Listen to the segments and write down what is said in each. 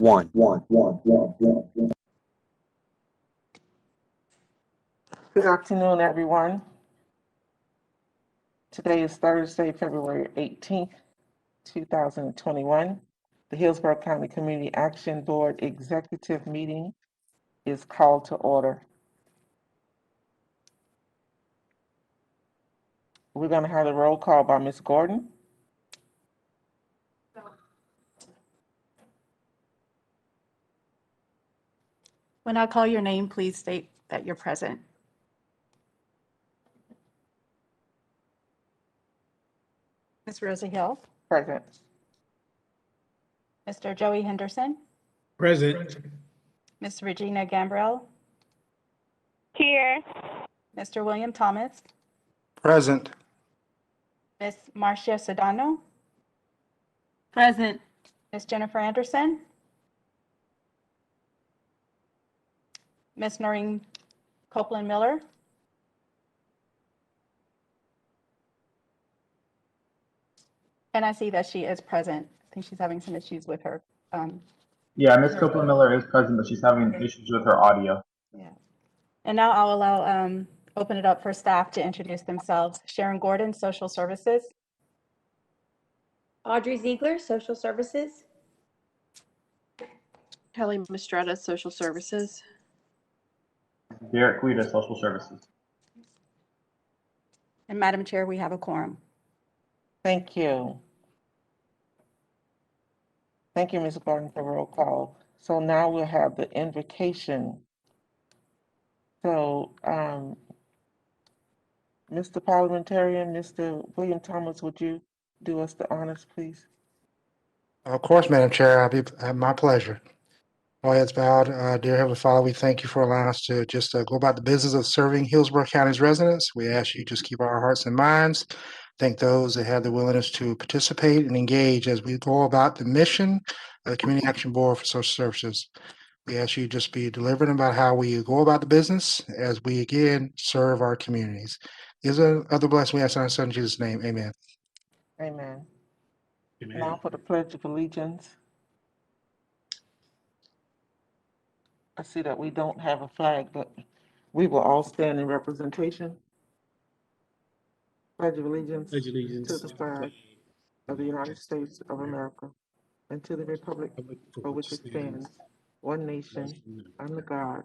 Good afternoon, everyone. Today is Thursday, February 18th, 2021. The Hillsborough County Community Action Board Executive Meeting is called to order. We're going to have a roll call by Ms. Gordon. When I call your name, please state that you're present. Ms. Rosa Hill, Present. Mr. Joey Henderson, Present. Ms. Regina Gambrell, Here. Mr. William Thomas, Present. Ms. Marcia Sedano, Present. Ms. Jennifer Anderson, Ms. Noreen Copeland Miller, and I see that she is present. I think she's having some issues with her. Yeah, Ms. Copeland Miller is present, but she's having issues with her audio. Yeah. And now I'll allow, open it up for staff to introduce themselves. Sharon Gordon, Social Services. Audrey Ziegler, Social Services. Kelly Mistretta, Social Services. Derek Guida, Social Services. And Madam Chair, we have a quorum. Thank you. Thank you, Ms. Gordon, for roll call. So now we'll have the invocation. So, Mr. Parliamentarian, Mr. William Thomas, would you do us the honors, please? Of course, Madam Chair, my pleasure. All heads bowed. Dear Heavenly Father, we thank you for allowing us to just go about the business of serving Hillsborough County's residents. We ask you just keep our hearts and minds. Thank those that have the willingness to participate and engage as we go about the mission of the Community Action Board for Social Services. We ask you just be deliberate about how we go about the business as we again serve our communities. These are other blessings we ask in our Son Jesus' name. Amen. Amen. Amen. Now for the Pledge of Allegiance. I see that we don't have a flag, but we will all stand in representation. Pledge of Allegiance to the flag of the United States of America and to the republic for which it stands, one nation, under God,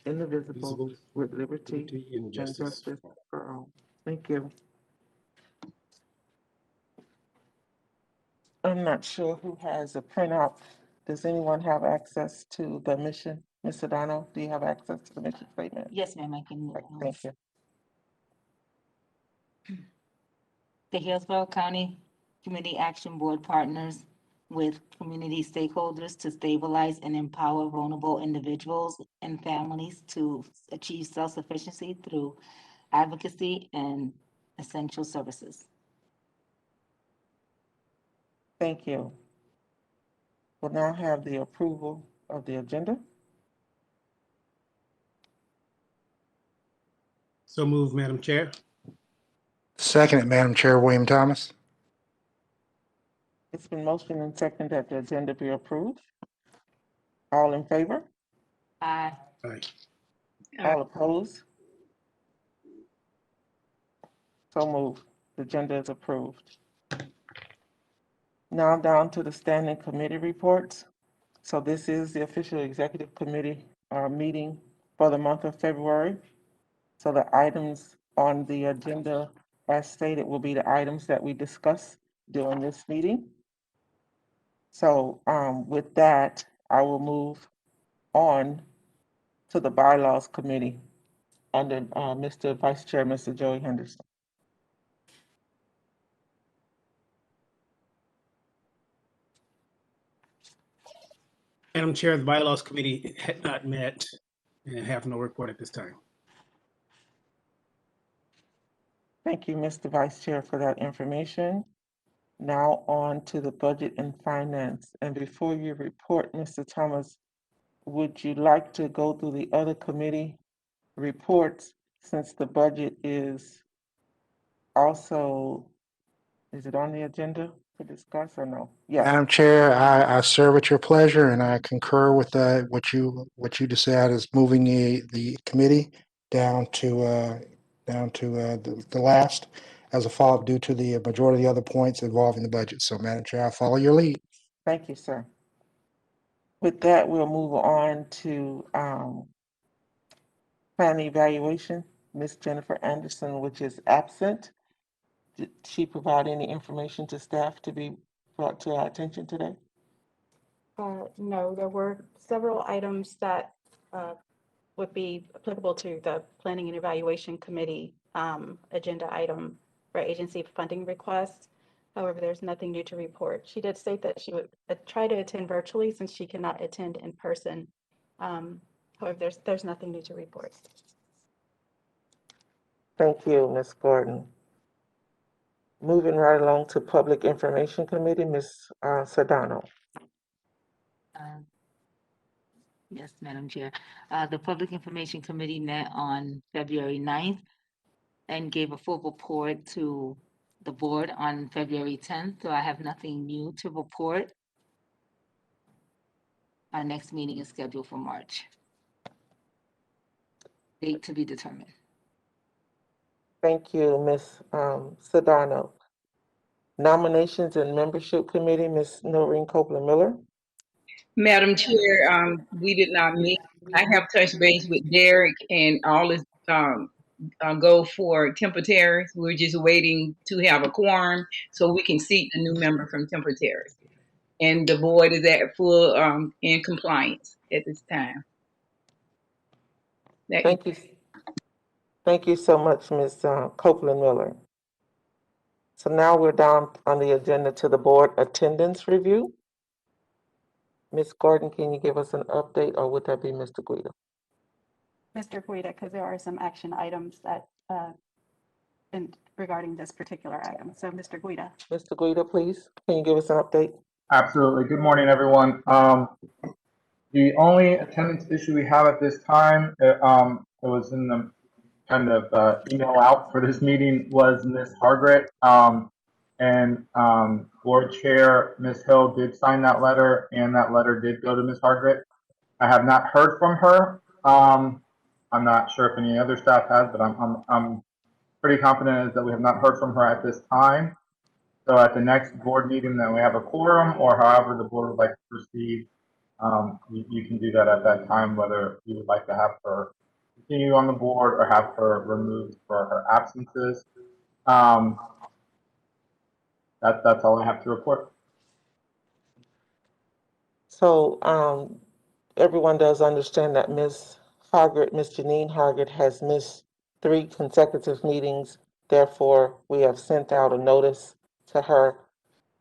indivisible, with liberty and justice for all. Thank you. I'm not sure who has a printout. Does anyone have access to the mission? Ms. Sedano, do you have access to the mission statement? Yes, ma'am, I can. Thank you. The Hillsborough County Community Action Board partners with community stakeholders to stabilize and empower vulnerable individuals and families to achieve self-sufficiency through advocacy and essential services. Thank you. We'll now have the approval of the agenda. So moved, Madam Chair. Second, Madam Chair, William Thomas. It's been motioned and seconded that the agenda be approved. All in favor? Aye. Aye. All opposed? So moved. The agenda is approved. Now down to the standing committee reports. So this is the official executive committee meeting for the month of February. So the items on the agenda as stated will be the items that we discuss during this meeting. So with that, I will move on to the bylaws committee under Mr. Vice Chair, Mr. Joey Henderson. Madam Chair, the Bylaws Committee had not met and have no report at this time. Thank you, Mr. Vice Chair, for that information. Now on to the Budget and Finance. And before you report, Mr. Thomas, would you like to go through the other committee reports since the budget is also, is it on the agenda? to discuss or no? Yes, Madam Chair, I serve at your pleasure, and I concur with what you just said is moving the committee down to the last as a follow-up due to the majority of the other points involving the budget. So, Madam Chair, I follow your lead. thank you, sir. With that, we'll move on to plan evaluation. Ms. Jennifer Anderson, which is absent. Did she provide any information to staff to be brought to our attention today? No, there were several items that would be applicable to the Planning and Evaluation Committee agenda item for agency funding requests. However, there's nothing new to report. She did state that she would try to attend virtually since she cannot attend in person. However, there's nothing new to report. Thank you, Ms. Gordon. Moving right along to Public Information Committee, Ms. Sedano. Yes, Madam Chair. The Public Information Committee met on February 9th and gave a full report to the board on February 10th, so I have nothing new to report. Our next meeting is scheduled for March. Date to be determined. Thank you, Ms. Sedano. Nominations and Membership Committee, Ms. Noreen Copeland-Miller. Madam Chair, we did not meet. I have touched base with Derek and all is go for Temple Terrace. We're just waiting to have a quorum so we can seat a new member from Temple Terrace. And the board is at full in compliance at this time. Thank you. Thank you so much, Ms. Copeland-Miller. So now we're down on the agenda to the board attendance review. Ms. Gordon, can you give us an update, or would that be Mr. Guida? Mr. Guida, because there are some action items that regarding this particular item. So Mr. Guida. Mr. Guida, please, can you give us an update? Absolutely. Good morning, everyone. The only attendance issue we have at this time, it was in the kind of email out for this meeting, was Ms. Hargret. Board Chair Ms. Hill did sign that letter, and that letter did go to Ms. Hargret. I have not heard from her. I'm not sure if any other staff has, but I'm pretty confident that we have not heard from her at this time. So at the next board meeting, then we have a quorum, or however the board would like to proceed. You can do that at that time, whether you would like to have her continue on the board or have her removed for her absences. That's all I have to report. So everyone does understand that Ms. Hargret, Ms. Janine Hargret, has missed 3 consecutive meetings. Therefore, we have sent out a notice to her,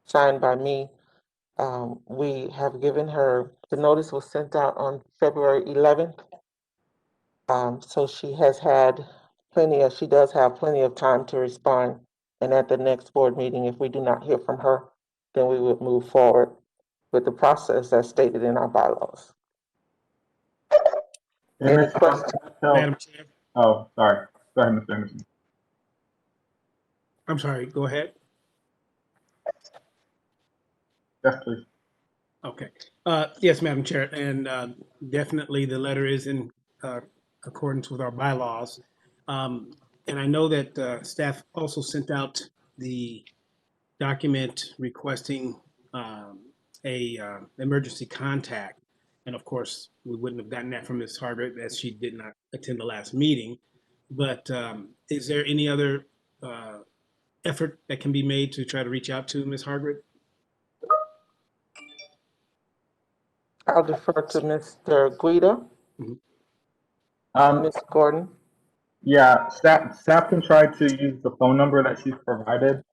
signed by me. We have given her, the notice was sent out on February 11th. So she does have plenty of time to respond. And at the next board meeting, if we do not hear from her, then we would move forward with the process as stated in our bylaws. Any questions? Madam Chair, Oh, sorry. Go ahead, Mr. Anderson. I'm sorry, go ahead. Yes, please. Okay. Yes, Madam Chair, and definitely the letter is in accordance with our bylaws. And I know that staff also sent out the document requesting a emergency contact. And of course, we wouldn't have gotten that from Ms. Hargret as she did not attend the last meeting. But is there any other effort that can be made to try to reach out to Ms. Hargret? I'll defer to Mr. Guida. Ms. Gordon. Yeah, staff can try to use the phone number that she's provided.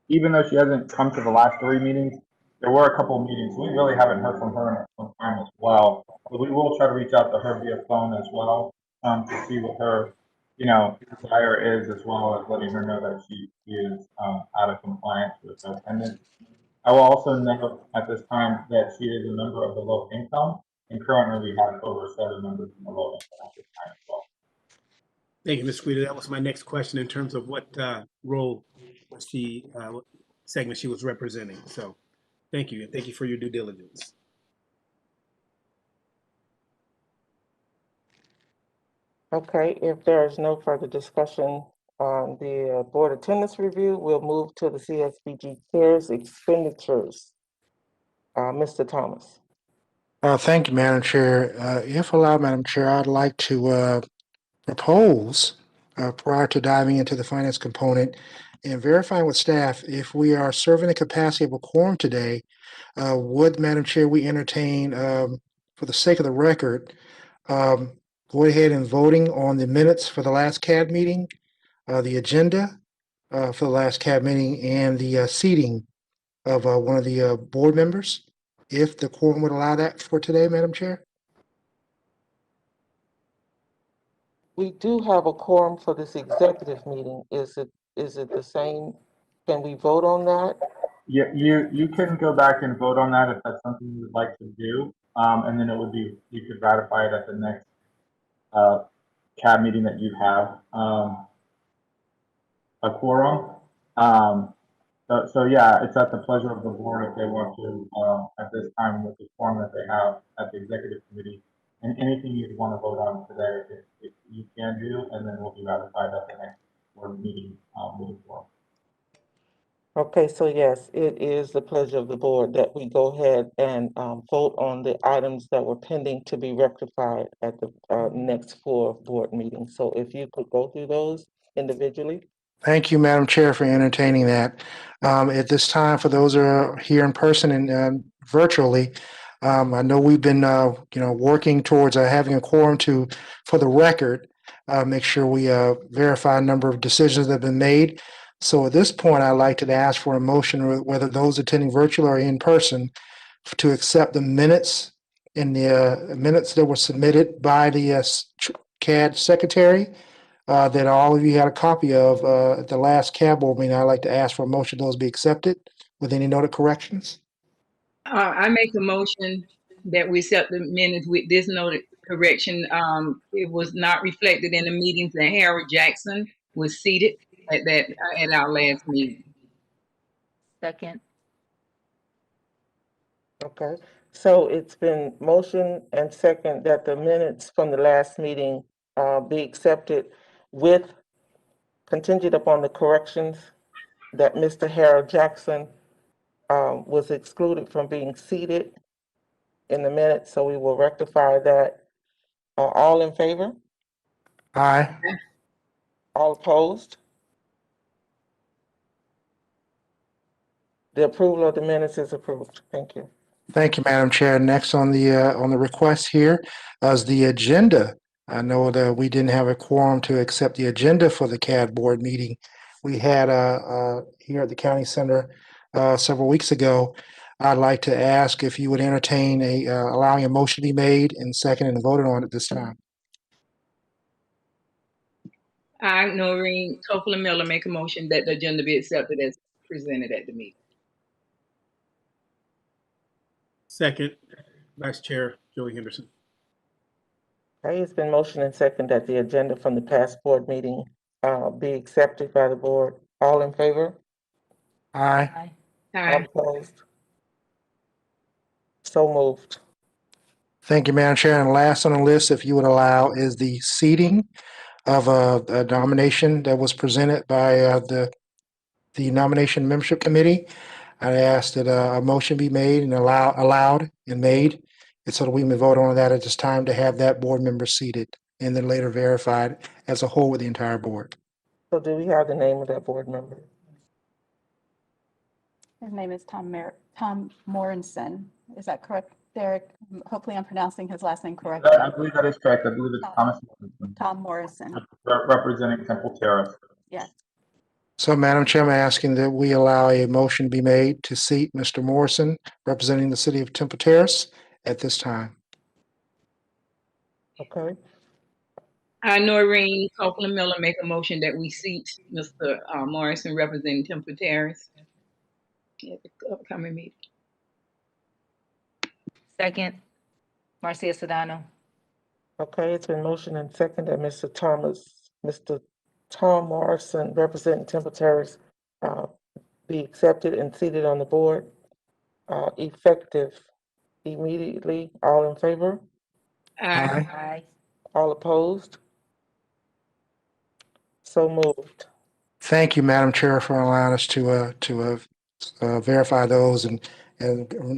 Even though she hasn't come to the last 3 meetings, there were a couple of meetings. We really haven't heard from her in some time as well. But we will try to reach out to her via phone as well, to see what her, desire is, as well as letting her know that she is out of compliance with her attendance. I will also note at this time that she is a member of the low income, and currently we have over 7 members in the low income at this time as well. Thank you, Ms. Guida. That was my next question in terms of what role was she segment she was representing. So thank you, and thank you for your due diligence. Okay, if there is no further discussion on the board attendance review, we'll move to the CSBG CARES expenditures. Mr. Thomas. Thank you, Madam Chair. If allowed, Madam Chair, I'd like to propose, prior to diving into the finance component and verifying with staff, if we are serving the capacity of a quorum today, would, Madam Chair, we entertain, for the sake of the record, go ahead and voting on the minutes for the last CAB meeting, the agenda for the last CAB meeting, and the seating of one of the board members, if the quorum would allow that for today, Madam Chair? We do have a quorum for this executive meeting. Is it the same? Can we vote on that? Yeah, you can go back and vote on that if that's something you would like to do. And then it would be, you could ratify it at the next CAB meeting that you have a quorum. So yeah, it's at the pleasure of the board if they want to, at this time with the quorum that they have at the executive committee. And anything you'd want to vote on today, if you can do, and then we'll be ratified at the next board meeting moving forward. Okay, so yes, it is the pleasure of the board that we go ahead and vote on the items that were pending to be rectified at the next 4 board meetings. So if you could go through those individually. Thank you, Madam Chair, for entertaining that. At this time, for those who are here in person and virtually, I know we've been, working towards having a quorum for the record, make sure we verify a number of decisions that have been made. So at this point, I'd like to ask for a motion, whether those attending virtual or in person, to accept the minutes minutes that were submitted by the CAD secretary, that all of you had a copy of at the last CAB board meeting. I'd like to ask for a motion those be accepted with any noted corrections. I make a motion that we accept the minutes with this noted correction. It was not reflected in the meetings that Harold Jackson was seated at our last meeting. Second. Okay, so it's been motion and second that the minutes from the last meeting be accepted with contingent upon the corrections that Mr. Harold Jackson was excluded from being seated in the minutes, so we will rectify that. All in favor? Aye. All opposed? The approval of the minutes is approved. Thank you. Thank you, Madam Chair. Next on the request here is the agenda. I know that we didn't have a quorum to accept the agenda for the CAD board meeting we had here at the county center several weeks ago. I'd like to ask if you would entertain allowing a motion to be made and seconded and voted on at this time. I, Noreen Copeland Miller, make a motion that the agenda be accepted as presented at the meeting. Second, Vice Chair Joey Henderson. Okay, it's been motion and second that the agenda from the past board meeting be accepted by the board. All in favor? Aye. All opposed? So moved. Thank you, Madam Chair. And last on the list, if you would allow, is the seating of a nomination that was presented by the nomination membership committee. I'd ask that a motion be made and allowed and made, and so that we may vote on that at this time to have that board member seated and then later verified as a whole with the entire board. So do we have the name of that board member? His name is Tom Morrison. Is that correct, Derek? Hopefully I'm pronouncing his last name correctly. I believe that is correct. I believe it's Thomas Tom Morrison. representing Temple Terrace. Yes. So, Madam Chair, I'm asking that we allow a motion to be made to seat Mr. Morrison, representing the city of Temple Terrace, at this time. Okay. I, Noreen Copeland Miller, make a motion that we seat Mr. Morrison representing Temple Terrace at the upcoming meeting. Second, Marcia Sedano. Okay, it's been motion and second that Mr. Tom Morrison, representing Temple Terrace, be accepted and seated on the board, effective immediately. All in favor? Aye. Aye. All opposed? So moved. Thank you, Madam Chair, for allowing us to verify those and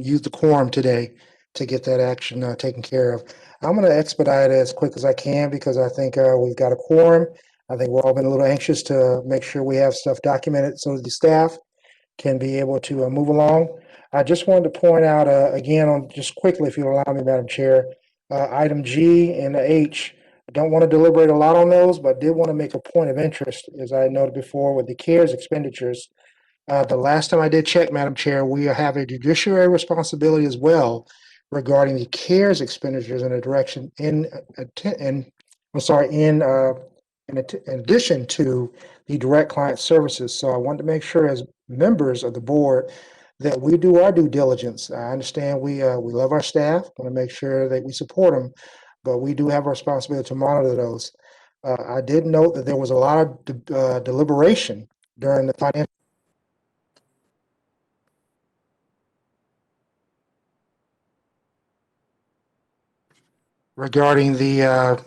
use the quorum today to get that action taken care of. I'm going to expedite it as quick as I can because I think we've got a quorum. I think we've all been a little anxious to make sure we have stuff documented so that the staff can be able to move along. I just wanted to point out again, on just quickly, if you allow me, Madam Chair, item G and H. I don't want to deliberate a lot on those, but did want to make a point of interest, as I noted before, with the CARES expenditures. The last time I did check, Madam Chair, we have a judiciary responsibility as well regarding the CARES expenditures in a direction in addition to the direct client services. So I wanted to make sure as members of the board that we do our due diligence. I understand we love our staff, want to make sure that we support them, but we do have a responsibility to monitor those. I did note that there was a lot of deliberation during the financial regarding the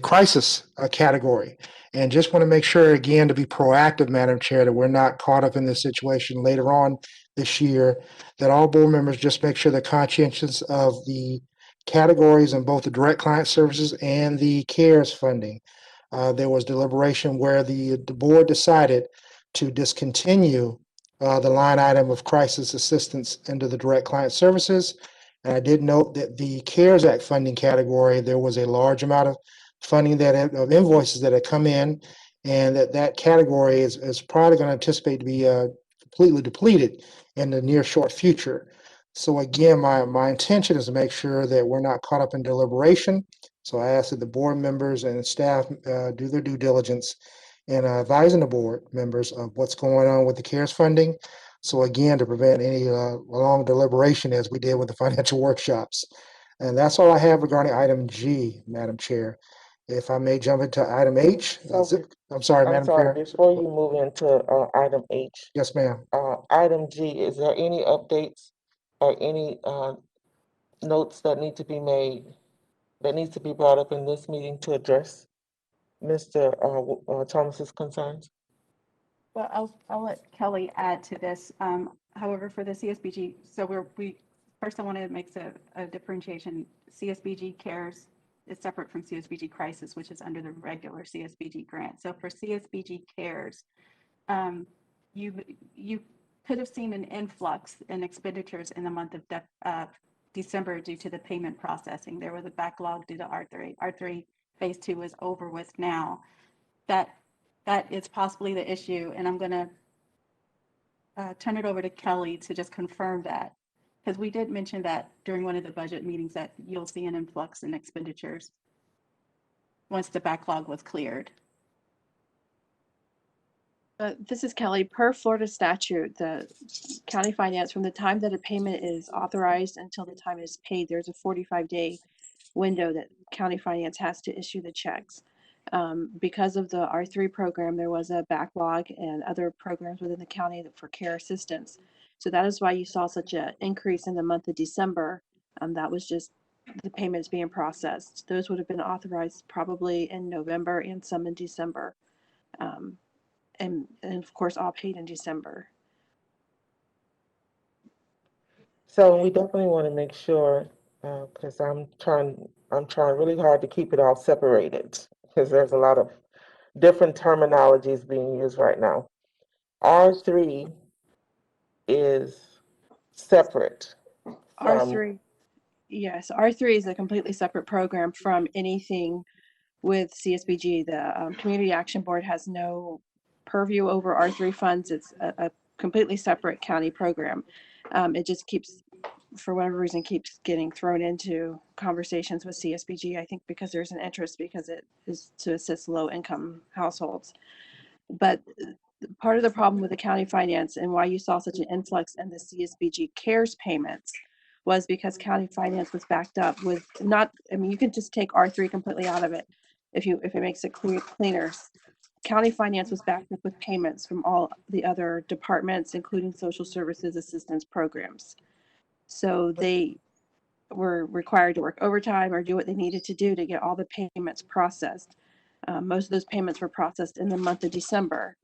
crisis category. And just want to make sure, again, to be proactive, Madam Chair, that we're not caught up in this situation later on this year, that all board members just make sure they're conscientious of the categories in both the direct client services and the CARES funding. There was deliberation where the board decided to discontinue the line item of crisis assistance into the direct client services. And I did note that the CARES Act funding category, there was a large amount of funding of invoices that had come in, and that category is probably going to anticipate to be completely depleted in the near short future. So again, my intention is to make sure that we're not caught up in deliberation. So I ask that the board members and staff do their due diligence in advising the board members of what's going on with the CARES funding. So again, to prevent any long deliberation as we did with the financial workshops. And that's all I have regarding item G, Madam Chair. If I may jump into item H. I'm sorry, I'm Madam sorry, Chair. before you move into item H, Yes, ma'am. item G, is there any updates or any notes that need to be made, that needs to be brought up in this meeting to address Mr. Thomas's concerns? Well, I'll let Kelly add to this. However, for the CSBG, so first I want to make a differentiation. CSBG CARES is separate from CSBG Crisis, which is under the regular CSBG grant. So for CSBG CARES, you could have seen an influx in expenditures in the month of December due to the payment processing. There was a backlog due to R3. R3 phase 2 is over with now. That is possibly the issue, and I'm going to turn it over to Kelly to just confirm that, because we did mention that during one of the budget meetings that you'll see an influx in expenditures once the backlog was cleared. This is Kelly. Per Florida statute, the county finance, from the time that a payment is authorized until the time it is paid, there's a 45-day window that county finance has to issue the checks. Because of the R3 program, there was a backlog and other programs within the county for care assistance. So that is why you saw such an increase in the month of December. That was just the payments being processed. Those would have been authorized probably in November and some in December. And of course, all paid in December. So we definitely want to make sure, because I'm trying really hard to keep it all separated, because there's a lot of different terminologies being used right now. R3 is separate from R3, yes, R3 is a completely separate program from anything with CSBG. The Community Action Board has no purview over R3 funds. It's a completely separate county program. It just keeps, for whatever reason, keeps getting thrown into conversations with CSBG, I think because there's an interest, because it is to assist low-income households. But part of the problem with the county finance and why you saw such an influx in the CSBG CARES payments was because county finance was backed up with you can just take R3 completely out of it if it makes it cleaner. county finance was backed up with payments from all the other departments, including social services assistance programs. So they were required to work overtime or do what they needed to do to get all the payments processed. Most of those payments were processed in the month of December.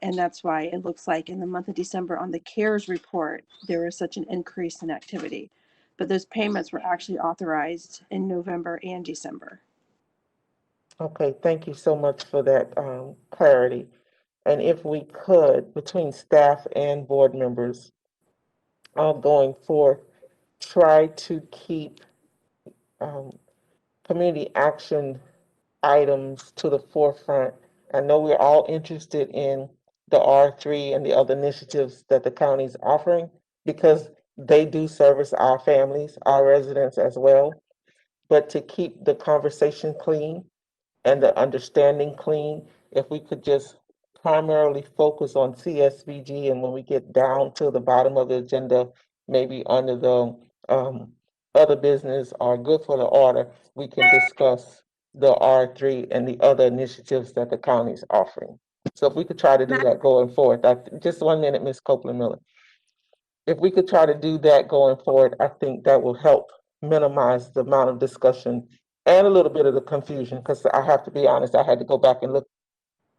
And that's why it looks like in the month of December on the CARES report, there was such an increase in activity. But those payments were actually authorized in November and December. Okay, thank you so much for that clarity. And if we could, between staff and board members, going forth, try to keep community action items to the forefront. I know we're all interested in the R3 and the other initiatives that the county's offering because they do service our families, our residents as well. But to keep the conversation clean and the understanding clean, if we could just primarily focus on CSBG, and when we get down to the bottom of the agenda, maybe under the other business or good for the order, we can discuss the R3 and the other initiatives that the county's offering. So if we could try to do that going forward, just 1 minute, Ms. Copeland Miller. If we could try to do that going forward, I think that will help minimize the amount of discussion and a little bit of the confusion, because I have to be honest, I had to go back and look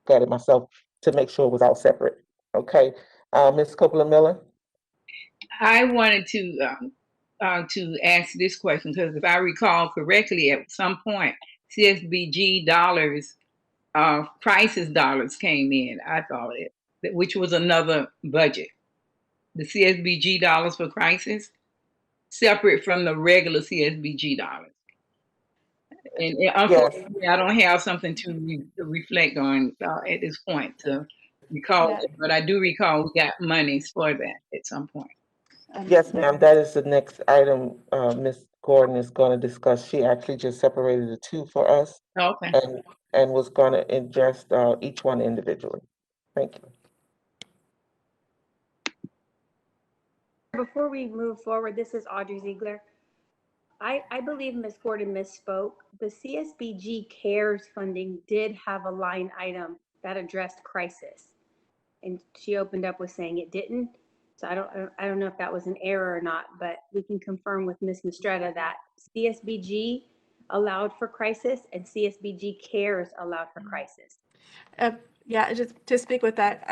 at it myself to make sure it was all separate. Okay, Ms. Copeland Miller? I wanted to ask this question because if I recall correctly, at some point, CSBG dollars, crisis dollars came in, I thought which was another budget. The CSBG dollars for crisis, separate from the regular CSBG dollars. And unfortunately, yes. I don't have something to reflect on at this point to recall, yeah. But I do recall we got monies for that at some point. Yes, ma'am. That is the next item Ms. Gordon is going to discuss. She actually just separated the two for us. Okay. And was going to ingest each one individually. Thank you. Before we move forward, this is Audrey Ziegler. I believe Ms. Gordon misspoke. The CSBG CARES funding did have a line item that addressed crisis. And she opened up with saying it didn't. So I don't know if that was an error or not, but we can confirm with Ms. Mistretta that CSBG allowed for crisis and CSBG CARES allowed for crisis. Yeah, just to speak with that,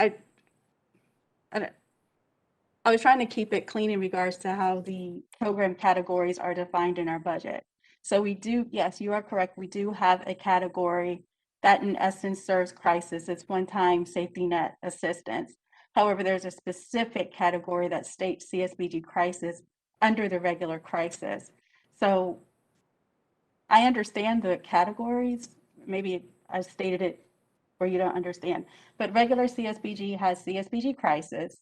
I was trying to keep it clean in regards to how the program categories are defined in our budget. So we do, yes, you are correct. We do have a category that in essence serves crisis. It's one-time safety net assistance. However, there's a specific category that states CSBG crisis under the regular crisis. So I understand the categories. Maybe I stated it where you don't understand, but regular CSBG has CSBG crisis.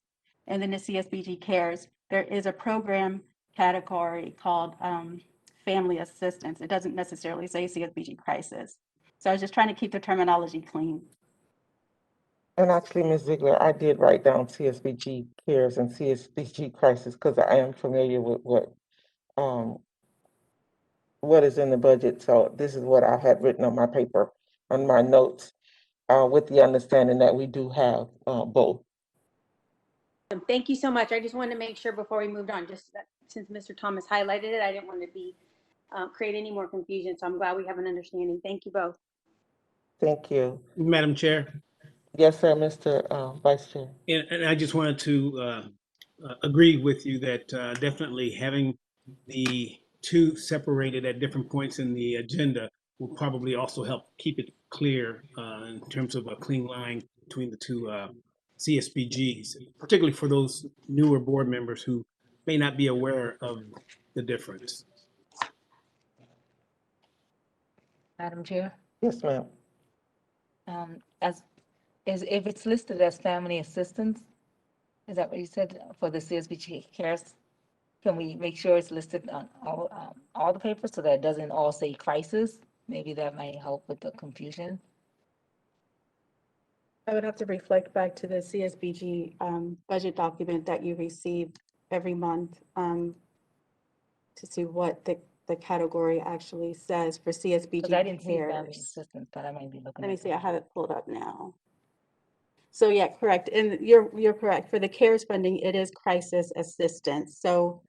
And then the CSBG CARES, there is a program category called family assistance. It doesn't necessarily say CSBG crisis. So I was just trying to keep the terminology clean. And actually, Ms. Ziegler, I did write down CSBG CARES and CSBG crisis because I am familiar with what is in the budget. So this is what I had written on my paper, on my notes, with the understanding that we do have both. Thank you so much. I just wanted to make sure before we moved on, just that since Mr. Thomas highlighted it, I didn't want to be create any more confusion. So I'm glad we have an understanding. Thank you both. Thank you. Madam Chair. Yes, sir, Mr. Vice Chair. And I just wanted to agree with you that definitely having the two separated at different points in the agenda will probably also help keep it clear in terms of a clean line between the two CSBGs, particularly for those newer board members who may not be aware of the difference. Madam Chair? Yes, ma'am. If it's listed as family assistance, is that what you said for the CSBG CARES? Can we make sure it's listed on all the papers so that it doesn't all say crisis? Maybe that might help with the confusion. I would have to reflect back to the CSBG budget document that you receive every month to see what the the category actually says for CSBG Because I didn't see family cares. assistance, but I might be looking. Let me at see, I something. have it pulled up now. So yeah, correct. And you're correct. For the CARES funding, it is crisis assistance. So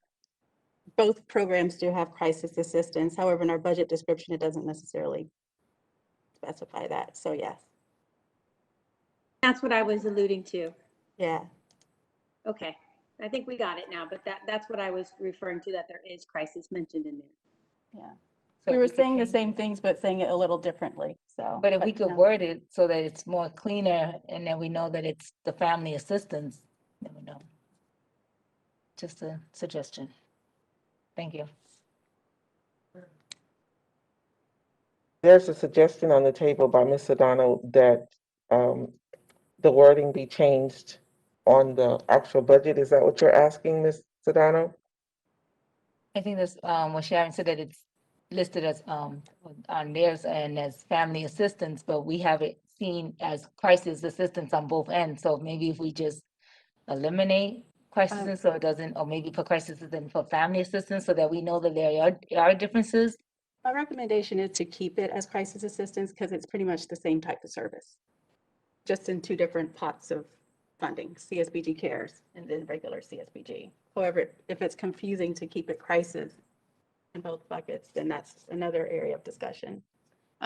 both programs do have crisis assistance. However, in our budget description, it doesn't necessarily specify that. So yes, That's what I was alluding to. yeah. Okay, I think we got it now, but that's what I was referring to, that there is crisis mentioned in there. Yeah. So We if were could saying the change- same things, but saying it a little differently, so. But if we could no. word it so that it's more cleaner and then we know that it's the family assistance, then we know. Just a suggestion. Thank you. There's a suggestion on the table by Ms. Sedano that the wording be changed on the actual budget. Is that what you're asking, Ms. Sedano? I think that's what Sharon said, that it's listed as on theirs and as family assistance, but we have it seen as crisis assistance on both ends. So maybe if we just eliminate crisis assistance, so it doesn't, or maybe put crisis assistance for family assistance, so that we know that there are differences. My recommendation is to keep it as crisis assistance because it's pretty much the same type of service. Just in two different pots of funding, CSBG cares and then regular CSBG. However, if it's confusing to keep it crisis in both buckets, then that's another area of discussion.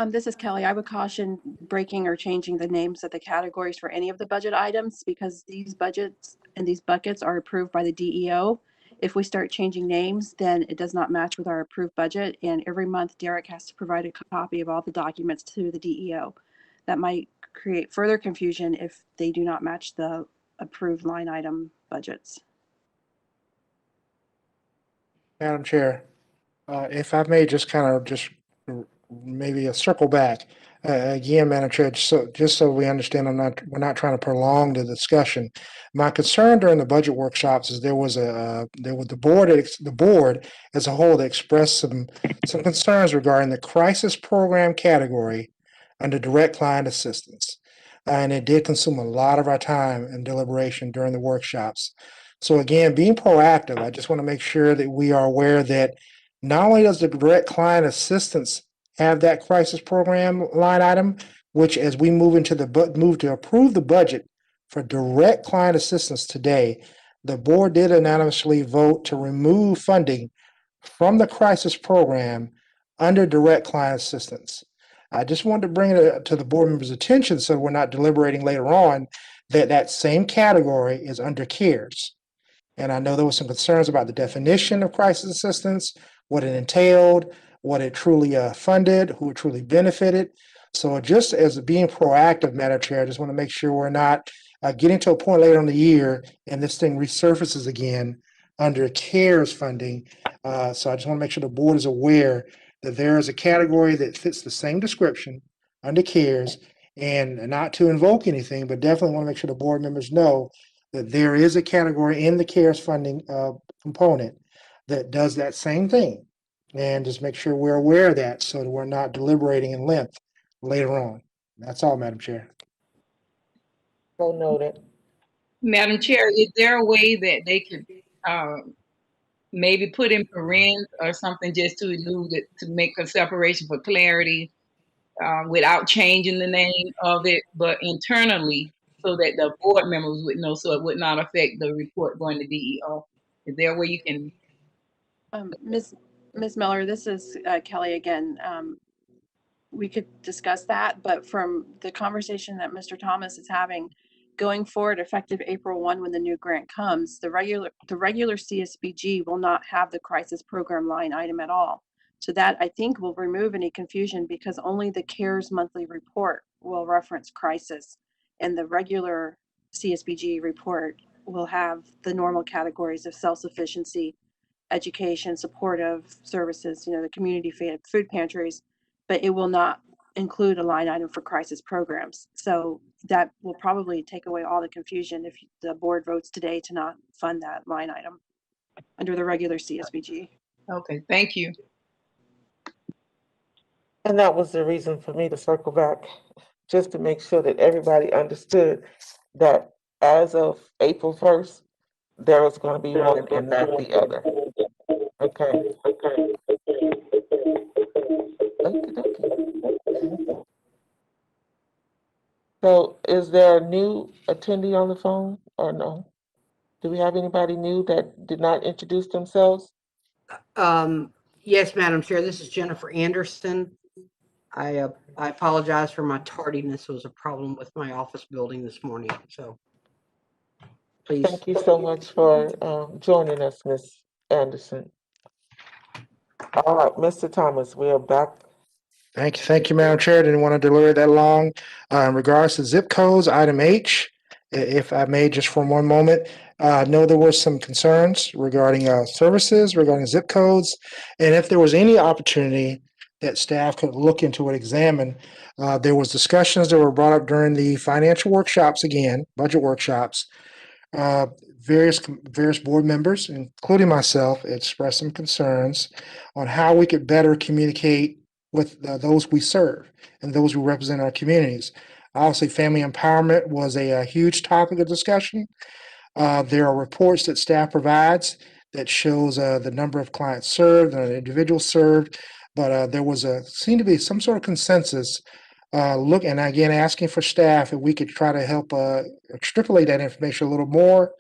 This is Kelly. I would caution breaking or changing the names of the categories for any of the budget items because these budgets and these buckets are approved by the DEO. If we start changing names, then it does not match with our approved budget. And every month, Derek has to provide a copy of all the documents to the DEO. That might create further confusion if they do not match the approved line item budgets. Madam Chair, if I may just kind of maybe a circle back. Again, Madam Chair, just so we understand, we're not trying to prolong the discussion. My concern during the budget workshops is the board as a whole expressed some concerns regarding the crisis program category under direct client assistance. And it did consume a lot of our time and deliberation during the workshops. So again, being proactive, I just want to make sure that we are aware that not only does the direct client assistance have that crisis program line item, which as we move to approve the budget for direct client assistance today, the board did unanimously vote to remove funding from the crisis program under direct client assistance. I just wanted to bring it to the board members' attention so we're not deliberating later on that same category is under CARES. And I know there were some concerns about the definition of crisis assistance, what it entailed, what it truly funded, who it truly benefited. So just as being proactive, Madam Chair, I just want to make sure we're not getting to a point later in the year and this thing resurfaces again under CARES funding. So I just want to make sure the board is aware that there is a category that fits the same description under CARES, and not to invoke anything, but definitely want to make sure the board members know that there is a category in the CARES funding component that does that same thing. And just make sure we're aware of that so that we're not deliberating in length later on. That's all, Madam Chair. So noted. Madam Chair, is there a way that they could maybe put in parens or something just to elude it, to make a separation for clarity without changing the name of it, but internally so that the board members would know, so it would not affect the report going to DEO? Is there a way you can? Ms. Miller, this is Kelly again. We could discuss that, but from the conversation that Mr. Thomas is having, going forward, effective April 1, when the new grant comes, the regular CSBG will not have the crisis program line item at all. So that, I think, will remove any confusion because only the CARES monthly report will reference crisis, and the regular CSBG report will have the normal categories of self-sufficiency, education, supportive services, the community food pantries, but it will not include a line item for crisis programs. So that will probably take away all the confusion if the board votes today to not fund that line item under the regular CSBG. Okay, thank you. And that was the reason for me to circle back, just to make sure that everybody understood that as of April 1st, there was going to be one and not the other. Okay. So is there a new attendee on the phone or no? Do we have anybody new that did not introduce themselves? Yes, Madam Chair, this is Jennifer Anderson. I apologize for my tardiness. It was a problem with my office building this morning, so please. Thank you so much for joining us, Ms. Anderson. All right, Mr. Thomas, we are back. Thank you, Madam Chair. Didn't want to delay that long. In regards to zip codes, item H, if I may, just for one moment, I know there were some concerns regarding services, regarding zip codes, and if there was any opportunity that staff could look into and examine. There was discussions that were brought up during the financial workshops, again, budget workshops. Various board members, including myself, expressed some concerns on how we could better communicate with those we serve and those who represent our communities. Obviously, family empowerment was a huge topic of discussion. There are reports that staff provides that shows the number of clients served and individuals served, but there was seemed to be some sort of consensus. Look, and again, asking for staff if we could try to help extrapolate that information a little more,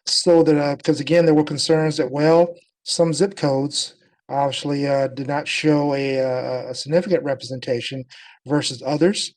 so that because again, there were concerns that some zip codes obviously did not show a significant representation versus others.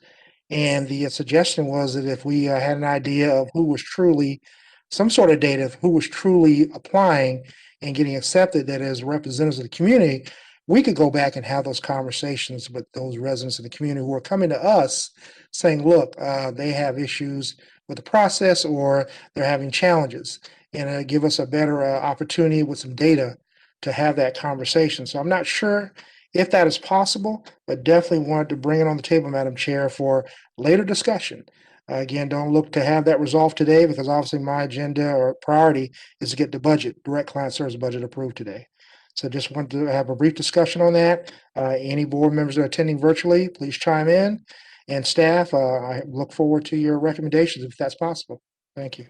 And the suggestion was that if we had an idea of who was truly, some sort of data of who was truly applying and getting accepted, that as representatives of the community, we could go back and have those conversations with those residents of the community who are coming to us saying, look, they have issues with the process or they're having challenges, and give us a better opportunity with some data to have that conversation. So I'm not sure if that is possible, but definitely wanted to bring it on the table, Madam Chair, for later discussion. Again, don't look to have that resolved today because obviously my agenda or priority is to get the budget, direct client service budget approved today. So just wanted to have a brief discussion on that. Any board members that are attending virtually, please chime in. And staff, I look forward to your recommendations if that's possible. Thank you.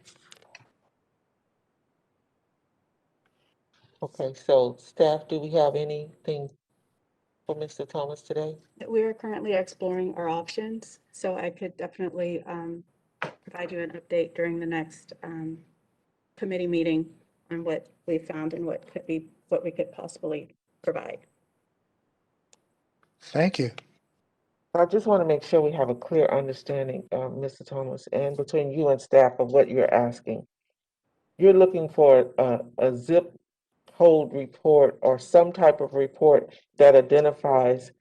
Okay, so staff, do we have anything for Mr. Thomas today? We are currently exploring our options, so I could definitely provide you an update during the next committee meeting on what we found and what we could possibly provide. Thank you. I just want to make sure we have a clear understanding, Mr. Thomas, and between you and staff of what you're asking. You're looking for a zip code report or some type of report that identifies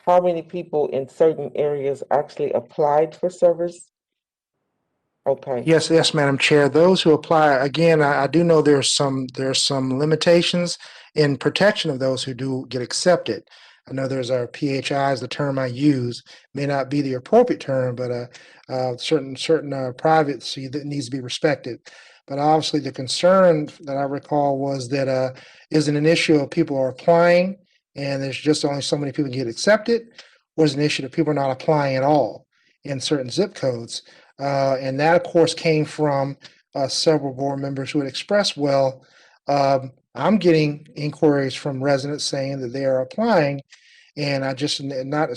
how many people in certain areas actually applied for service? Okay. Yes, Madam Chair. Those who apply, again, I do know there's some limitations in protection of those who do get accepted. I know there's our PHI is the term I use, may not be the appropriate term, but certain privacy that needs to be respected. But obviously, the concern that I recall was that isn't an issue of people are applying and there's just only so many people get accepted, was an issue that people are not applying at all in certain zip codes. And that, of course, came from several board members who had expressed, I'm getting inquiries from residents saying that they are applying, and it's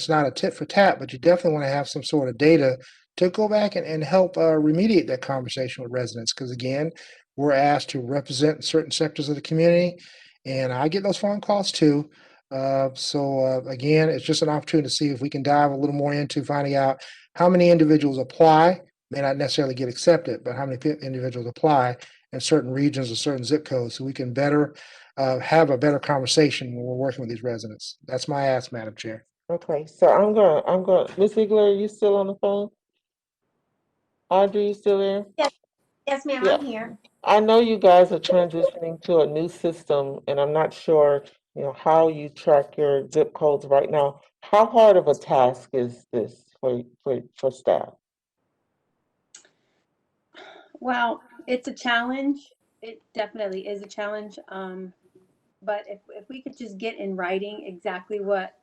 not a tit for tat, but you definitely want to have some sort of data to go back and help remediate that conversation with residents. Because again, we're asked to represent certain sectors of the community, and I get those phone calls too. Again, it's just an opportunity to see if we can dive a little more into finding out how many individuals apply, may not necessarily get accepted, but how many individuals apply in certain regions or certain zip codes, so we can better have a better conversation when we're working with these residents. That's my ask, Madam Chair. Okay, so I'm gonna, Ms. Ziegler, are you still on the phone? Audrey, you still there? Yes, ma'am, Yeah. I'm here. I know you guys are transitioning to a new system, and I'm not sure, how you track your zip codes right now. How hard of a task is this for staff? Well, it's a challenge. It definitely is a challenge. But if we could just get in writing exactly what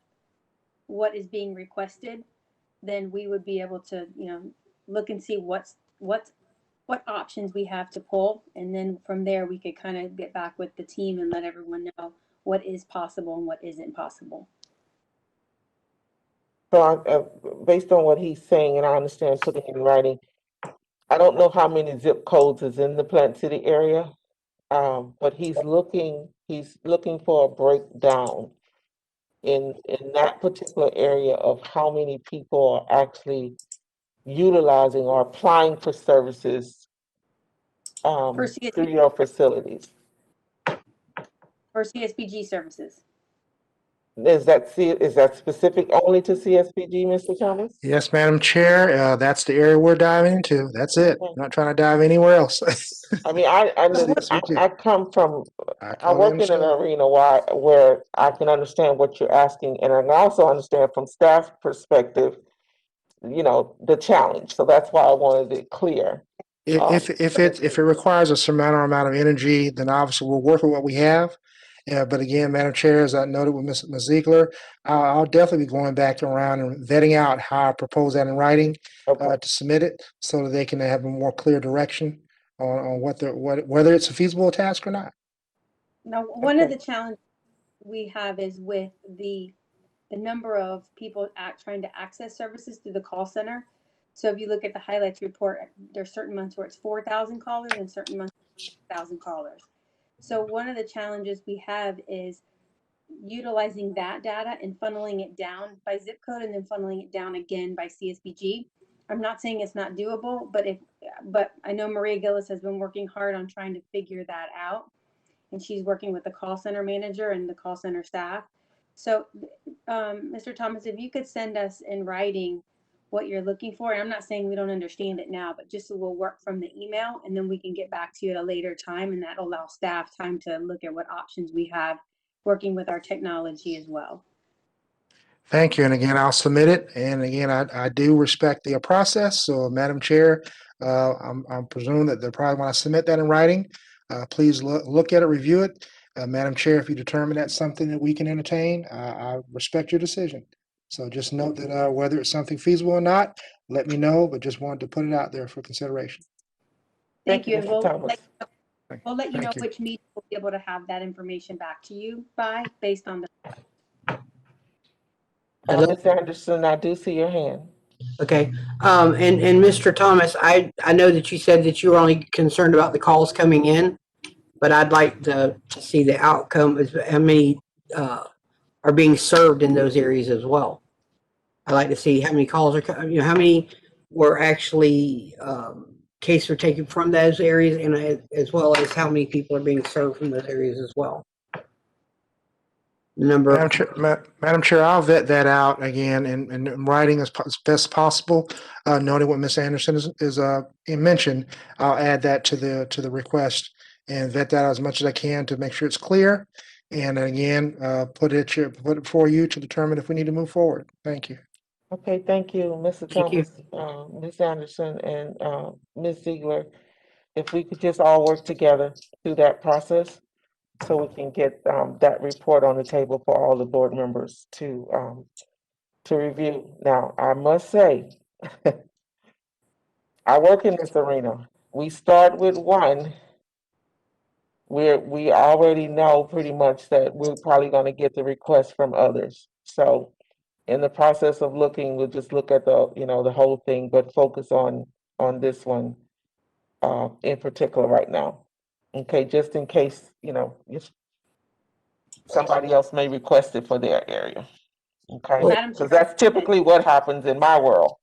is being requested, then we would be able to, look and see what options we have to pull. And then from there, we could kind of get back with the team and let everyone know what is possible and what isn't possible. So based on what he's saying, and I understand putting it in writing, I don't know how many zip codes is in the Plant City area, but he's looking for a breakdown in that particular area of how many people are actually utilizing or applying for services For through your facilities. CSBG services. Is that specific only to CSBG, Mr. Thomas? Yes, Madam Chair, that's the area we're diving into. That's it. Okay. Not trying to dive anywhere else. I mean, I CSBG. come from, I I totally work in an understand. arena where I can understand what you're asking, and I can also understand from staff perspective, the challenge. So that's why I wanted it clear. If it requires a surmountable amount of energy, then obviously we'll work with what we have. But again, Madam Chair, as I noted with Ms. Ziegler, I'll definitely be going back around and vetting out how I propose that in writing Okay. to submit it so that they can have a more clear direction on whether it's a feasible task or not. Now, one of the challenges we have is with the number of people trying to access services through the call center. So if you look at the highlights report, there's certain months where it's 4,000 callers and certain months 1,000 callers. So one of the challenges we have is utilizing that data and funneling it down by zip code and then funneling it down again by CSBG. I'm not saying it's not doable, but I know Maria Gillis has been working hard on trying to figure that out. And she's working with the call center manager and the call center staff. So, Mr. Thomas, if you could send us in writing what you're looking for, and I'm not saying we don't understand it now, but just so we'll work from the email and then we can get back to you at a later time, and that'll allow staff time to look at what options we have working with our technology as well. Thank you. And again, I'll submit it. And again, I do respect the process. So, Madam Chair, I'm presuming that they're probably when I submit that in writing, please look at it, review it. Madam Chair, if you determine that's something that we can entertain, I respect your decision. So just note that whether it's something feasible or not, let me know, but just wanted to put it out there for consideration. Thank you. And Mr. Thomas. we'll let you know Thank you. which meeting we'll be able to have that information back to you by, based on the. Ms. Anderson, I do see your hand. Okay. And Mr. Thomas, I know that you said that you were only concerned about the calls coming in, but I'd like to see the outcome is how many are being served in those areas as well. I'd like to see how many calls are, how many were actually cases are taken from those areas, and as well as how many people are being served from those areas as well. Madam Chair, I'll vet that out again in writing as best as possible. Noting what Ms. Anderson is mentioned, I'll add that to the request and vet that out as much as I can to make sure it's clear. And again, put it for you to determine if we need to move forward. Thank you. Okay, thank you, Mr. Thank you. Thomas, Ms. Anderson, and Ms. Ziegler. If we could just all work together through that process, so we can get that report on the table for all the board members to review. Now, I must say, I work in this arena. We start with one. We already know pretty much that we're probably going to get the request from others. So, in the process of looking, we'll just look at the whole thing, but focus on this one in particular right now. Okay, just in case if somebody else may request it for their area. Okay, Madam because Chair. that's typically what happens in my world.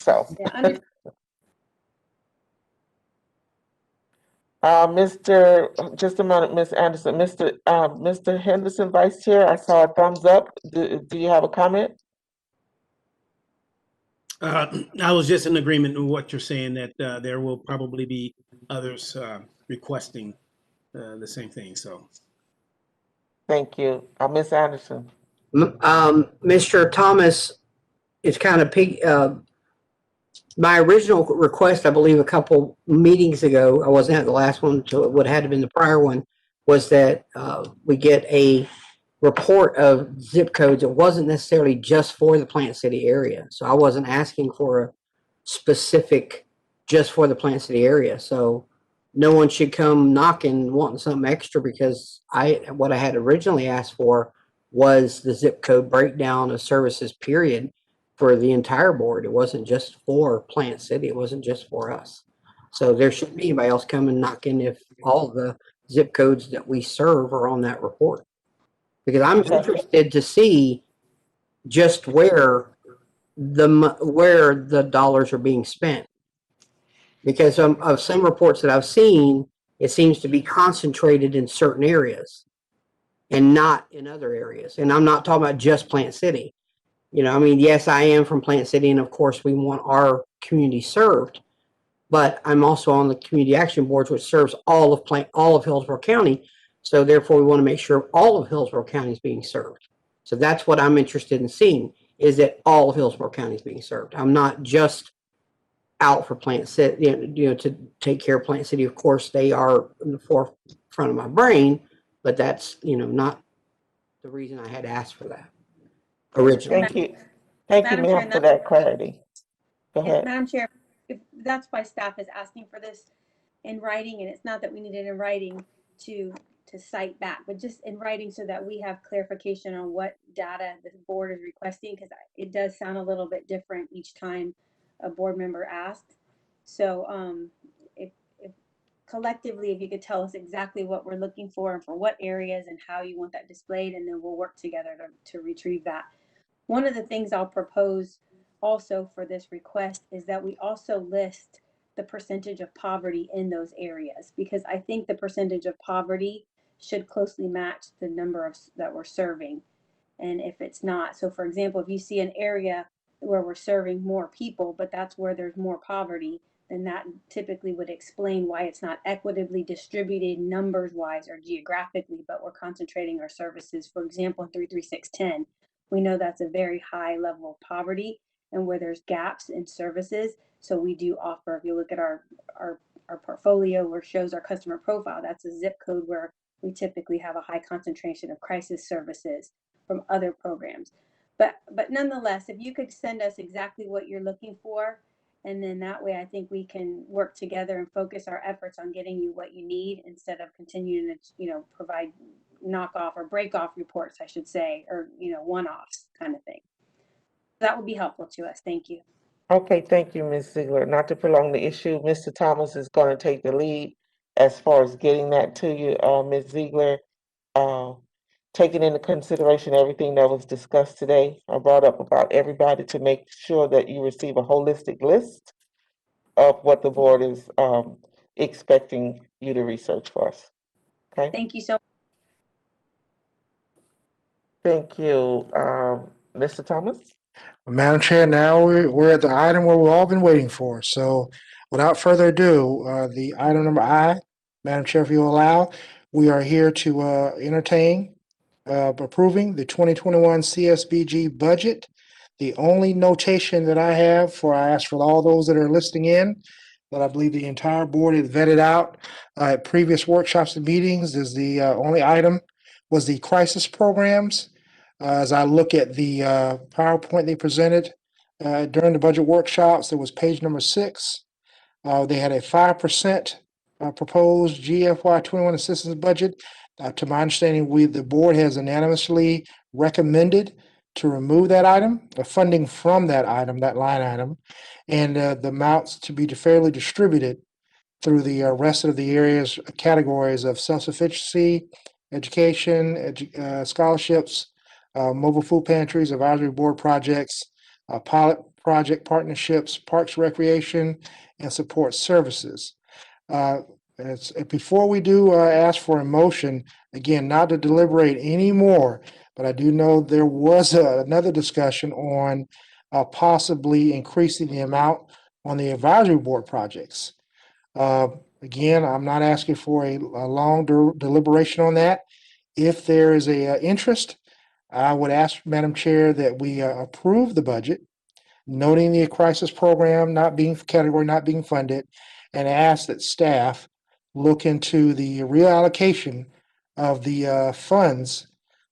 So, Yeah, just a minute, Ms. Anderson, Mr. Henderson, Vice Chair, I saw a thumbs up. Do you have a comment? I was just in agreement with what you're saying, that there will probably be others requesting the same thing, so. Thank you. Ms. Anderson. Mr. Thomas, it's kind of my original request, I believe a couple meetings ago, I wasn't at the last one, so it would have had to have been the prior one, was that we get a report of zip codes. It wasn't necessarily just for the Plant City area. So I wasn't asking for a specific just for the Plant City area. So no one should come knocking wanting something extra, because what I had originally asked for was the zip code breakdown of services, period, for the entire board. It wasn't just for Plant City. It wasn't just for us. So there shouldn't be anybody else coming knocking if all the zip codes that we serve are on that report. Because I'm interested to see just where the dollars are being spent. Because of some reports that I've seen, it seems to be concentrated in certain areas and not in other areas. And I'm not talking about just Plant City. You know, I mean, yes, I am from Plant City, and of course we want our community served, but I'm also on the Community Action Board, which serves all of Hillsborough County. So therefore we want to make sure all of Hillsborough County is being served. So that's what I'm interested in seeing, is that all of Hillsborough County is being served. I'm not just out for Plant City, to take care of Plant City. Of course, they are in the forefront of my brain, but that's, not the reason I had asked for that originally. Thank you. Thank you, Madam Chair, ma'am, for that clarity. Go Yeah, ahead. Madam Chair, that's why staff is asking for this in writing, and it's not that we need it in writing to cite back, but just in writing so that we have clarification on what data the board is requesting, because it does sound a little bit different each time a board member asked. So if collectively, if you could tell us exactly what we're looking for and for what areas and how you want that displayed, and then we'll work together to retrieve that. One of the things I'll propose also for this request is that we also list the percentage of poverty in those areas, because I think the percentage of poverty should closely match the number of that we're serving. And if it's not, so for example, if you see an area where we're serving more people, but that's where there's more poverty, then that typically would explain why it's not equitably distributed numbers wise or geographically, but we're concentrating our services. For example, in 33610, we know that's a very high level of poverty and where there's gaps in services. So we do offer, if you look at our portfolio where it shows our customer profile, that's a zip code where we typically have a high concentration of crisis services from other programs. But nonetheless, if you could send us exactly what you're looking for, and then that way I think we can work together and focus our efforts on getting you what you need instead of continuing to, provide knockoff or break off reports, I should say, or, one-offs kind of thing. That would be helpful to us. Thank you. Okay, thank you, Ms. Ziegler. Not to prolong the issue, Mr. Thomas is going to take the lead as far as getting that to you, Ms. Ziegler. Taking into consideration everything that was discussed today, I brought up about everybody to make sure that you receive a holistic list of what the board is expecting you to research for us. Okay? Thank you so much. Thank you. Mr. Thomas? Madam Chair, now we're at the item where we've all been waiting for. So without further ado, the item number I, Madam Chair, if you allow, we are here to entertain approving the 2021 Csbg budget. The only notation that I have I ask for all those that are listening in, that I believe the entire board has vetted out at previous workshops and meetings, is the only item was the crisis programs. As I look at the PowerPoint they presented during the budget workshops, there was page number 6. They had a 5% proposed GFY 21 assistance budget. To my understanding, the board has unanimously recommended to remove that item, the funding from that item, that line item, and the amounts to be fairly distributed through the rest of the areas, categories of self-sufficiency, education, scholarships, mobile food pantries, advisory board projects, pilot project partnerships, parks recreation, and support services. Before we do ask for a motion, again, not to deliberate anymore, but I do know there was another discussion on possibly increasing the amount on the advisory board projects. Again, I'm not asking for a long deliberation on that. If there is a interest, I would ask, Madam Chair, that we approve the budget, noting the crisis program category not being funded, and ask that staff look into the reallocation of the funds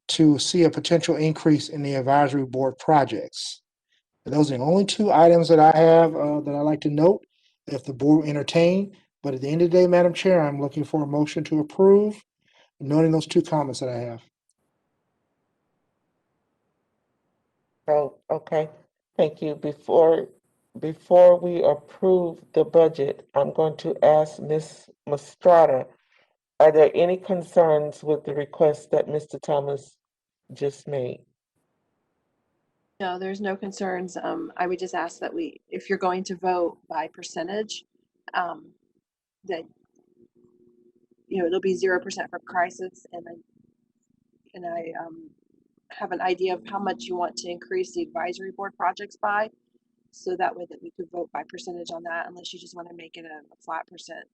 to see a potential increase in the advisory board projects. Those are the only 2 items that I have that I'd like to note if the board will entertain. But at the end of the day, Madam Chair, I'm looking for a motion to approve, noting those 2 comments that I have. Oh, okay. Thank you. Before we approve the budget, I'm going to ask Ms. Mastrada, are there any concerns with the request that Mr. Thomas just made? No, there's no concerns. I would just ask that if you're going to vote by percentage, that, it'll be 0% for crisis, and I have an idea of how much you want to increase the advisory board projects by, so that way that we could vote by percentage on that, unless you just want to make it a flat percent.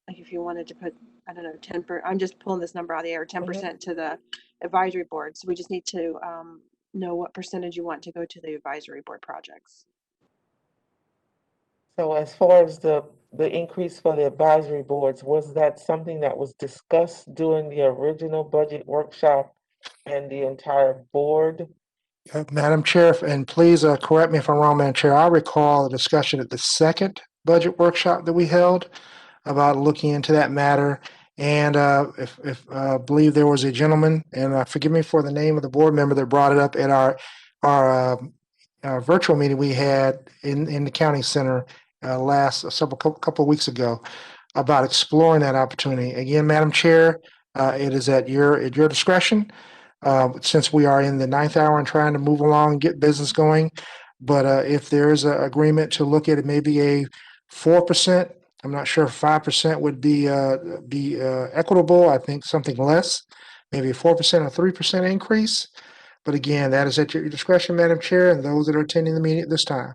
Like if you wanted to put, I don't know, 10%, I'm just pulling this number out of the air, 10% to the advisory board. So we just need to know what percentage you want to go to the advisory board projects. So as far as the increase for the advisory boards, was that something that was discussed during the original budget workshop and the entire board? Madam Chair, and please correct me if I'm wrong, Madam Chair, I recall a discussion at the second budget workshop that we held about looking into that matter. And if I believe there was a gentleman, and forgive me for the name of the board member that brought it up at our virtual meeting we had in the county center couple of weeks ago, about exploring that opportunity. Again, Madam Chair, it is at your discretion, since we are in the 9th hour and trying to move along and get business going. But if there is an agreement to look at it, maybe a 4%. I'm not sure if 5% would be equitable. I think something less, maybe a 4% or 3% increase. But again, that is at your discretion, Madam Chair, and those that are attending the meeting at this time.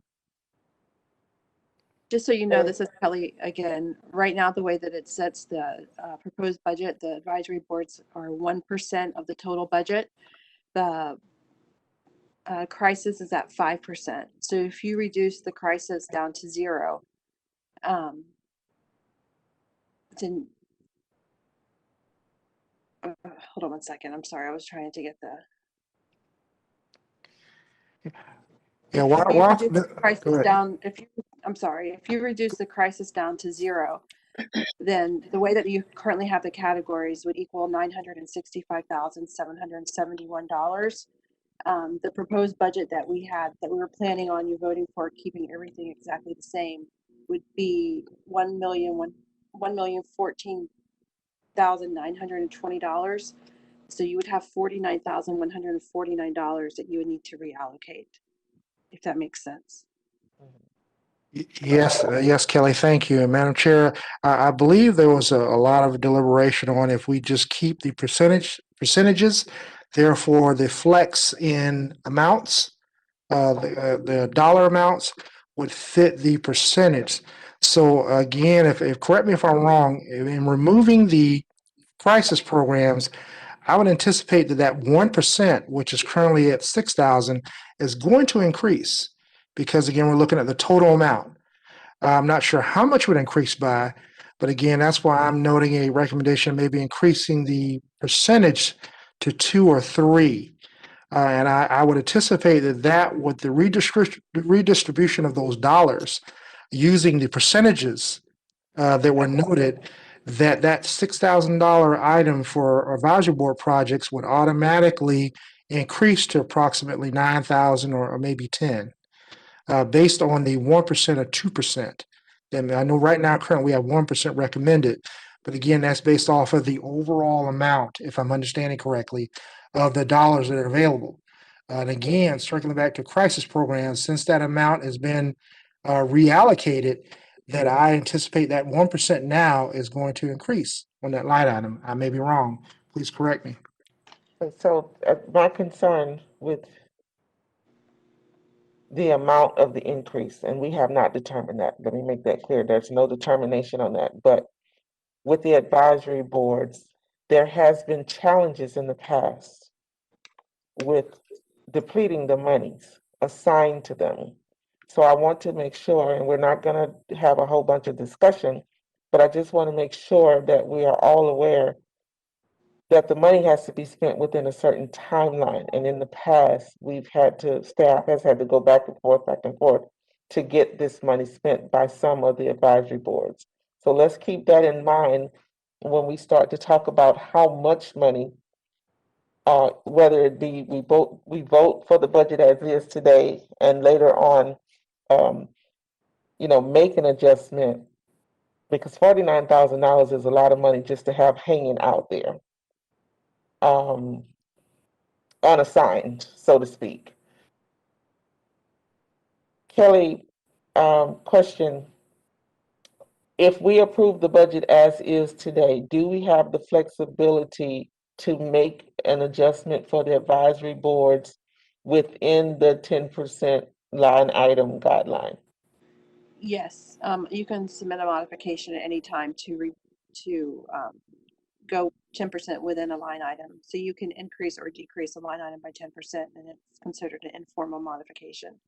Just so you know, this is Kelly again. Right now, the way that it sets the proposed budget, the advisory boards are 1% of the total budget. The crisis is at 5%. So if you reduce the crisis down to 0, then hold on one second. I'm sorry. I was trying to get the. Yeah, if you reduce the crisis down to 0, then the way that you currently have the categories would equal $965,771. The proposed budget that we were planning on you voting for, keeping everything exactly the same, would be $1,014,920. So you would have $49,149 that you would need to reallocate, if that makes sense. Yes, Kelly, thank you. And Madam Chair, I believe there was a lot of deliberation on if we just keep the percentages, therefore the flex in amounts, the dollar amounts would fit the percentage. So again, if correct me if I'm wrong, in removing the crisis programs, I would anticipate that 1%, which is currently at 6,000, is going to increase, because again, we're looking at the total amount. I'm not sure how much would increase by, but again, that's why I'm noting a recommendation, maybe increasing the percentage to 2 or 3. And I would anticipate that with the redistribution of those dollars, using the percentages that were noted, that $6,000 item for advisory board projects would automatically increase to approximately 9,000 or maybe 10, based on the 1% or 2%. And I know right now currently we have 1% recommended, but again, that's based off of the overall amount, if I'm understanding correctly, of the dollars that are available. And again, circling back to crisis programs, since that amount has been reallocated, that I anticipate that 1% now is going to increase on that line item. I may be wrong. Please correct me. So my concern with the amount of the increase, and we have not determined that. Let me make that clear. There's no determination on that. But with the advisory boards, there has been challenges in the past with depleting the monies assigned to them. So I want to make sure, and we're not going to have a whole bunch of discussion, but I just want to make sure that we are all aware that the money has to be spent within a certain timeline. And in the past, staff has had to go back and forth to get this money spent by some of the advisory boards. So let's keep that in mind when we start to talk about how much money whether it be we vote for the budget as is today, and later on, make an adjustment, because $49,000 is a lot of money just to have hanging out there, unassigned, so to speak. Kelly, question: if we approve the budget as is today, do we have the flexibility to make an adjustment for the advisory boards within the 10% line item guideline? Yes, you can submit a modification at any time to go 10% within a line item. So you can increase or decrease a line item by 10%, and it's considered an informal modification.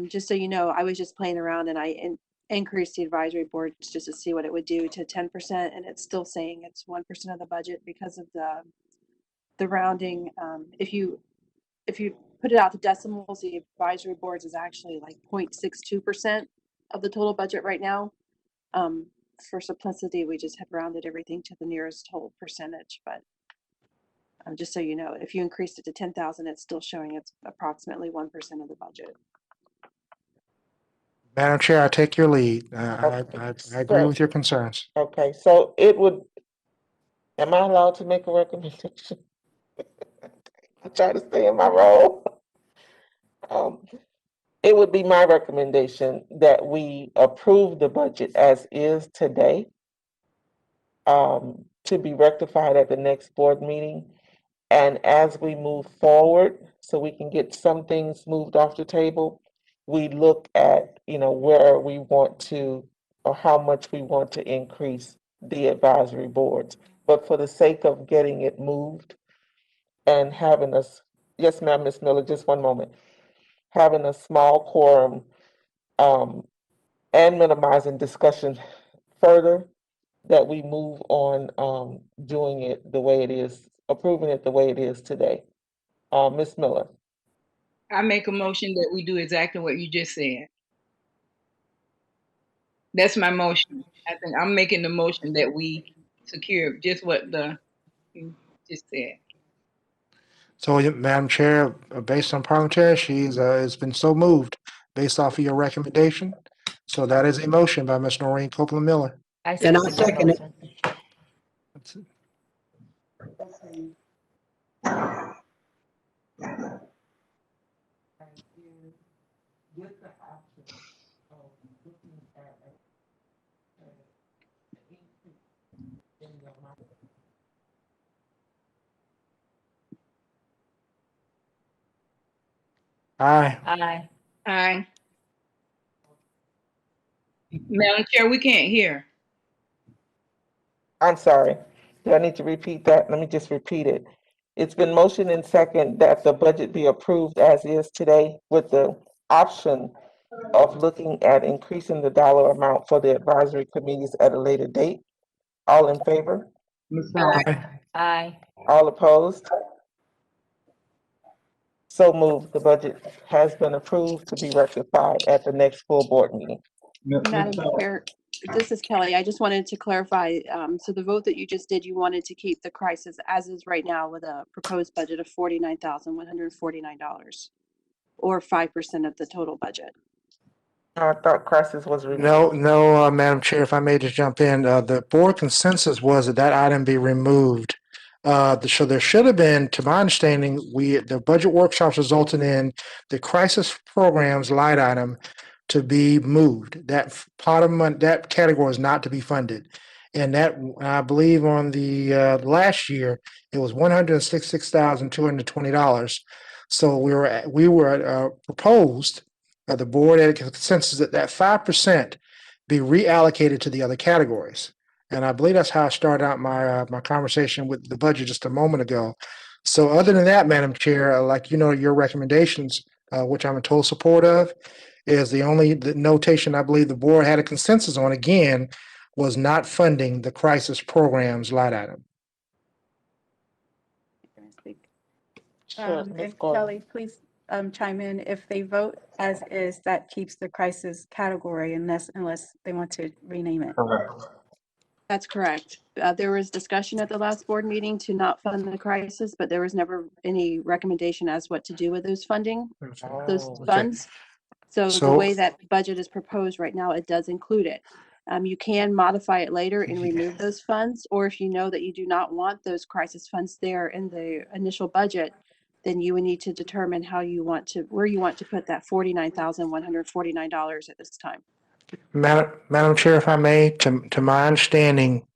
Just so you know, I was just playing around and I increased the advisory boards just to see what it would do to 10%, and it's still saying it's 1% of the budget because of the rounding. If you put it out to decimals, the advisory boards is actually like 0.62% of the total budget right now. For simplicity, we just had rounded everything to the nearest whole percentage, but just so you know, if you increased it to 10,000, it's still showing it's approximately 1% of the budget. Madam Chair, I take your lead. I agree with your concerns. Okay, so it would, am I allowed to make a recommendation? I try to stay in my role. It would be my recommendation that we approve the budget as is today, to be rectified at the next board meeting. And as we move forward, so we can get some things moved off the table, we look at, where we want to, or how much we want to increase the advisory boards. But for the sake of getting it moved and having us, yes, ma'am, Ms. Miller, just one moment, having a small quorum, and minimizing discussion further, that we move on, doing it the way it is, approving it the way it is today. Ms. Miller. I make a motion that we do exactly what you just said. That's my motion. I think I'm making the motion that we secure just what you just said. So, Madam Chair, based on parliamentary, has been so moved based off of your recommendation. So that is a motion by Ms. Noreen Copeland Miller. And I second it. That's it. Aye. Aye. Aye. Madam Chair, we can't hear. I'm sorry. Do I need to repeat that? Let me just repeat it. It's been motioned and second that the budget be approved as is today, with the option of looking at increasing the dollar amount for the advisory committees at a later date. All in favor? Ms. Brown, Aye. All opposed? So moved. The budget has been approved to be rectified at the next full board meeting. Madam Chair, this is Kelly. I just wanted to clarify. So the vote that you just did, you wanted to keep the crisis as is right now with a proposed budget of $49,149, or 5% of the total budget. I thought crisis was removed. No, Madam Chair, if I may just jump in, the board consensus was that item be removed. So there should have been, to my understanding, the budget workshops resulted in the crisis programs line item to be moved. That pot of money, that category is not to be funded. And that, I believe on the last year, it was $166,220. So we were proposed, the board had a consensus that 5% be reallocated to the other categories. And I believe that's how I started out my conversation with the budget just a moment ago. So other than that, Madam Chair, your recommendations, which I'm in total support of, is the notation I believe the board had a consensus on, again, was not funding the crisis programs line item. Can I speak? Sure, Ms. If Gordon. Kelly, please chime in. If they vote as is, that keeps the crisis category unless they want to rename it. correct. That's correct. There was discussion at the last board meeting to not fund the crisis, but there was never any recommendation as what to do with those those Oh, funds. So the So- way that budget is proposed right now, it does include it. You can modify it later and remove those funds, or if you know that you do not want those crisis funds there in the initial budget, then you would need to determine where you want to put that $49,149 at this time. Madam Chair, if I may, to my understanding,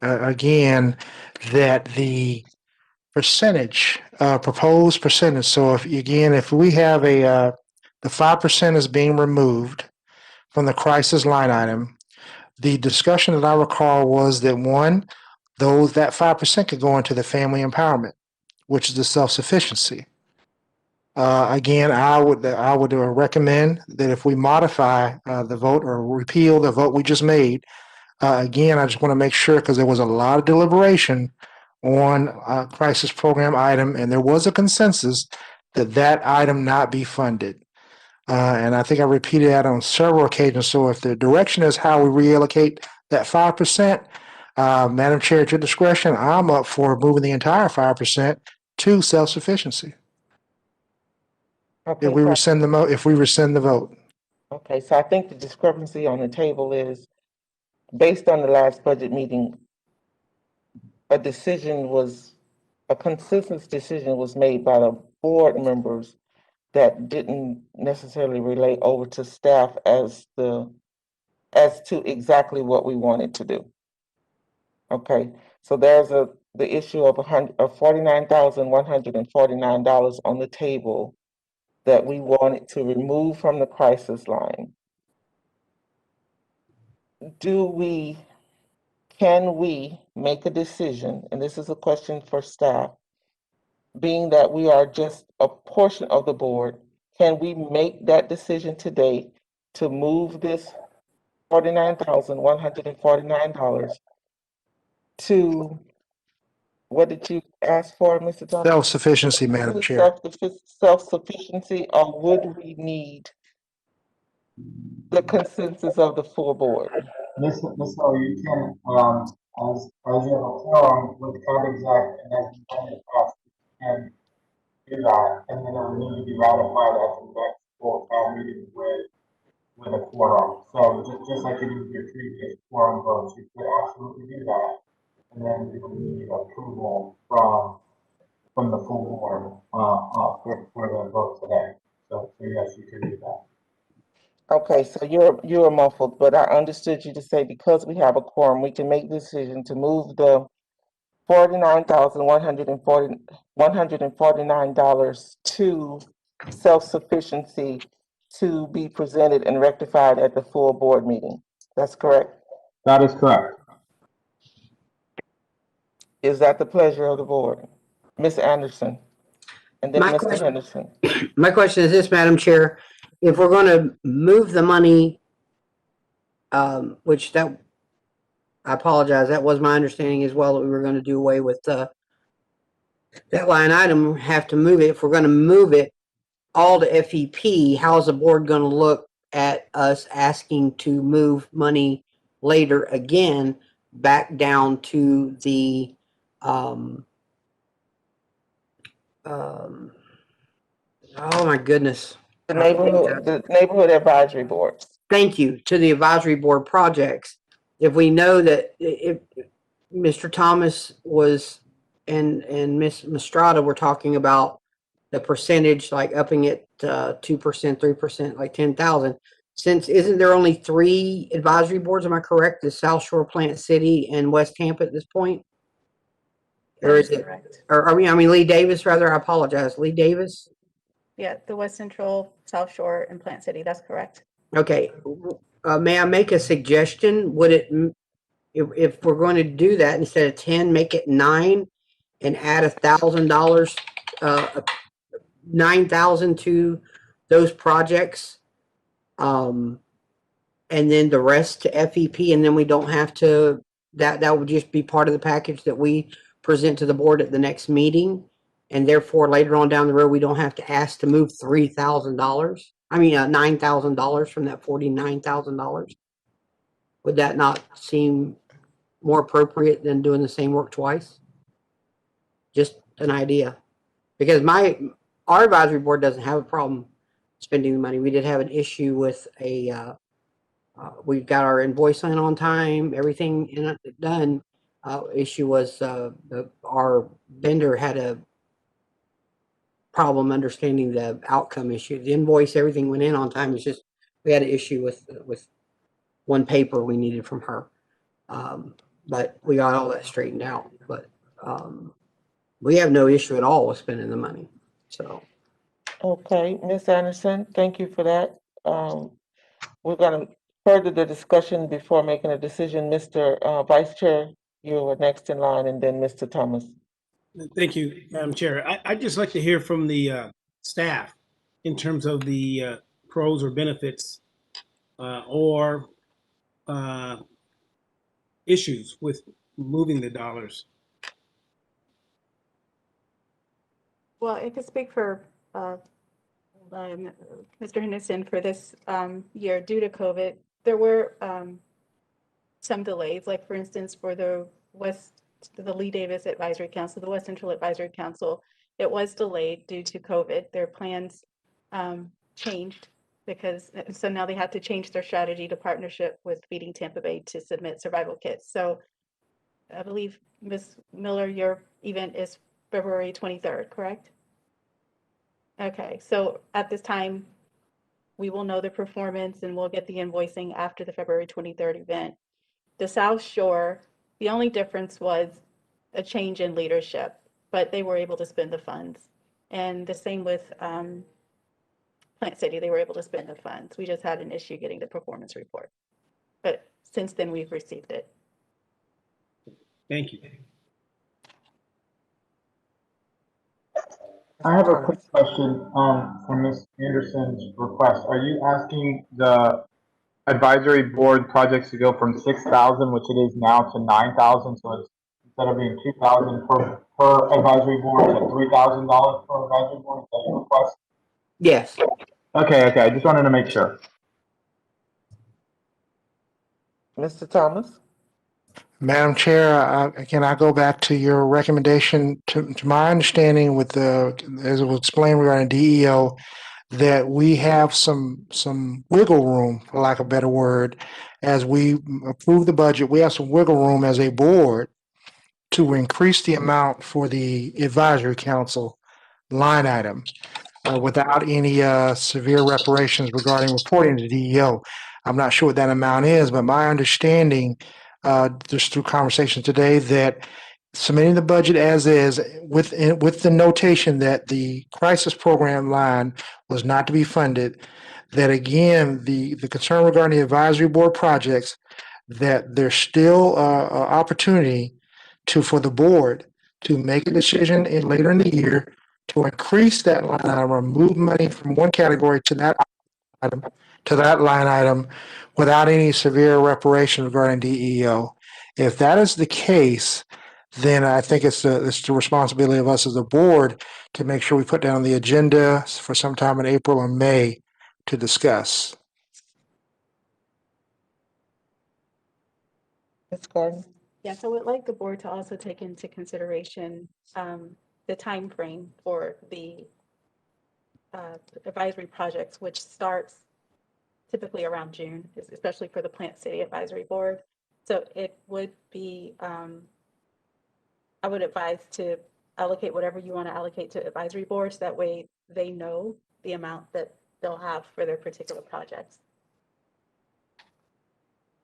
again, that the percentage, proposed percentage, so if we have the 5% is being removed from the crisis line item, the discussion that I recall was that that 5% could go into the family empowerment, which is the self-sufficiency. Again, I would recommend that if we modify the vote or repeal the vote we just made, again, I just want to make sure, because there was a lot of deliberation on a crisis program item, and there was a consensus that item not be funded. And I think I repeated that on several occasions. So if the direction is how we reallocate that 5%, Madam Chair, at your discretion, I'm up for moving the entire 5% to self-sufficiency. okay, If we so- rescind the vote. Okay, so I think the discrepancy on the table is, based on the last budget meeting, a consensus decision was made by the board members that didn't necessarily relate over to staff as to exactly what we wanted to do. Okay, so there's the issue of $49,149 on the table that we wanted to remove from the crisis line. Can we make a decision, and this is a question for staff, being that we are just a portion of the board, can we make that decision today to move this $49,149 to, what did you ask for, Mr. Johnson? Self-sufficiency, Madam Chair. Self-sufficiency, or would we need the consensus of the full board? Ms. O, you can, as you have a forum with code exec and as you run it past, you can do that, and then it will need to be ratified at the next full town meeting with a quorum. So just like you did with your previous quorum votes, you could absolutely do that, and then you will need approval from the full board, for the vote today. So yes, you could do that. Okay, so you're muffled, but I understood you to say because we have a quorum, we can make the decision to move the $49,149 to self-sufficiency to be presented and rectified at the full board meeting. That's correct? That is correct. Is that the pleasure of the board? Ms. Anderson, and then My Mr. question- Henderson. My question is this, Madam Chair, if we're going to move the money, I apologize, that was my understanding as well, that we were going to do away with that line item, have to move it. If we're going to move it all to FEP, how is the board going to look at us asking to move money later again back down to the oh my goodness. The neighborhood advisory boards. Thank you, to the advisory board projects. If we know that if Mr. Thomas was and Miss Mastrada were talking about the percentage, like upping it 2%, 3%, like 10,000. Since isn't there only 3 advisory boards? Am I correct? The South Shore, Plant City, and West Tampa at this point? Or is it? Correct. Or I mean Lee Davis rather. I apologize, Lee Davis. Yeah, the West Central, South Shore, and Plant City, that's correct. Okay, may I make a suggestion? Would it, if we're going to do that, instead of 10, make it 9 and add $1,000, 9,000 to those projects, and then the rest to FEP, and then we don't have to. That would just be part of the package that we present to the board at the next meeting, and therefore later on down the road we don't have to ask to move $3,000. I mean, $9,000 from that $49,000. Would that not seem more appropriate than doing the same work twice? Just an idea. Because our advisory board doesn't have a problem spending the money. We did have an issue with we got our invoice in on time, everything done. Issue was our vendor had a problem understanding the outcome issue. The invoice, everything went in on time. It's just we had an issue with one paper we needed from her. But we got all that straightened out. But we have no issue at all with spending the money. So. Okay, Ms. Anderson, thank you for that. We're gonna further the discussion before making a decision. Mr. Vice Chair, you are next in line, and then Mr. Thomas. Thank you, Madam Chair. I'd just like to hear from the staff in terms of the pros or benefits or issues with moving the dollars. Well, I could speak for Mr. Henderson for this year due to COVID. There were some delays, like for instance, for the Lee Davis Advisory Council, the West Central Advisory Council, it was delayed due to COVID. Their plans changed so now they have to change their strategy to partnership with Feeding Tampa Bay to submit survival kits. So I believe, Ms. Miller, your event is February 23rd, correct? Okay, so at this time, we will know the performance and we'll get the invoicing after the February 23rd event. The South Shore, the only difference was a change in leadership, but they were able to spend the funds. And the same with Plant City, they were able to spend the funds. We just had an issue getting the performance report. But since then, we've received it. Thank you. I have a quick question from Ms. Anderson's request. Are you asking the advisory board projects to go from 6,000, which it is now, to 9,000? So it's, instead of being 2,000 per advisory board, to $3,000 per advisory board? Is that your request? Yes. Okay. I just wanted to make sure. Mr. Thomas? Madam Chair, again, I go back to your recommendation. To my understanding, with as it was explained regarding DEO, that we have some wiggle room, for lack of a better word, as we approve the budget. We have some wiggle room as a board to increase the amount for the advisory council line item without any severe reparations regarding reporting to DEO. I'm not sure what that amount is, but my understanding, just through conversation today, that submitting the budget as is with the notation that the crisis program line was not to be funded, that again, the concern regarding the advisory board projects, that there's still opportunity for the board to make a decision later in the year to increase that line item or move money from one category to that line item without any severe reparation regarding DEO. If that is the case, then I think it's the responsibility of us as a board to make sure we put down on the agenda for sometime in April or May to discuss. Ms. Gordon? Yeah, so we'd like the board to also take into consideration the time frame for the advisory projects, which starts typically around June, especially for the Plant City Advisory Board. So it would be, I would advise to allocate whatever you want to allocate to advisory boards. That way they know the amount that they'll have for their particular projects.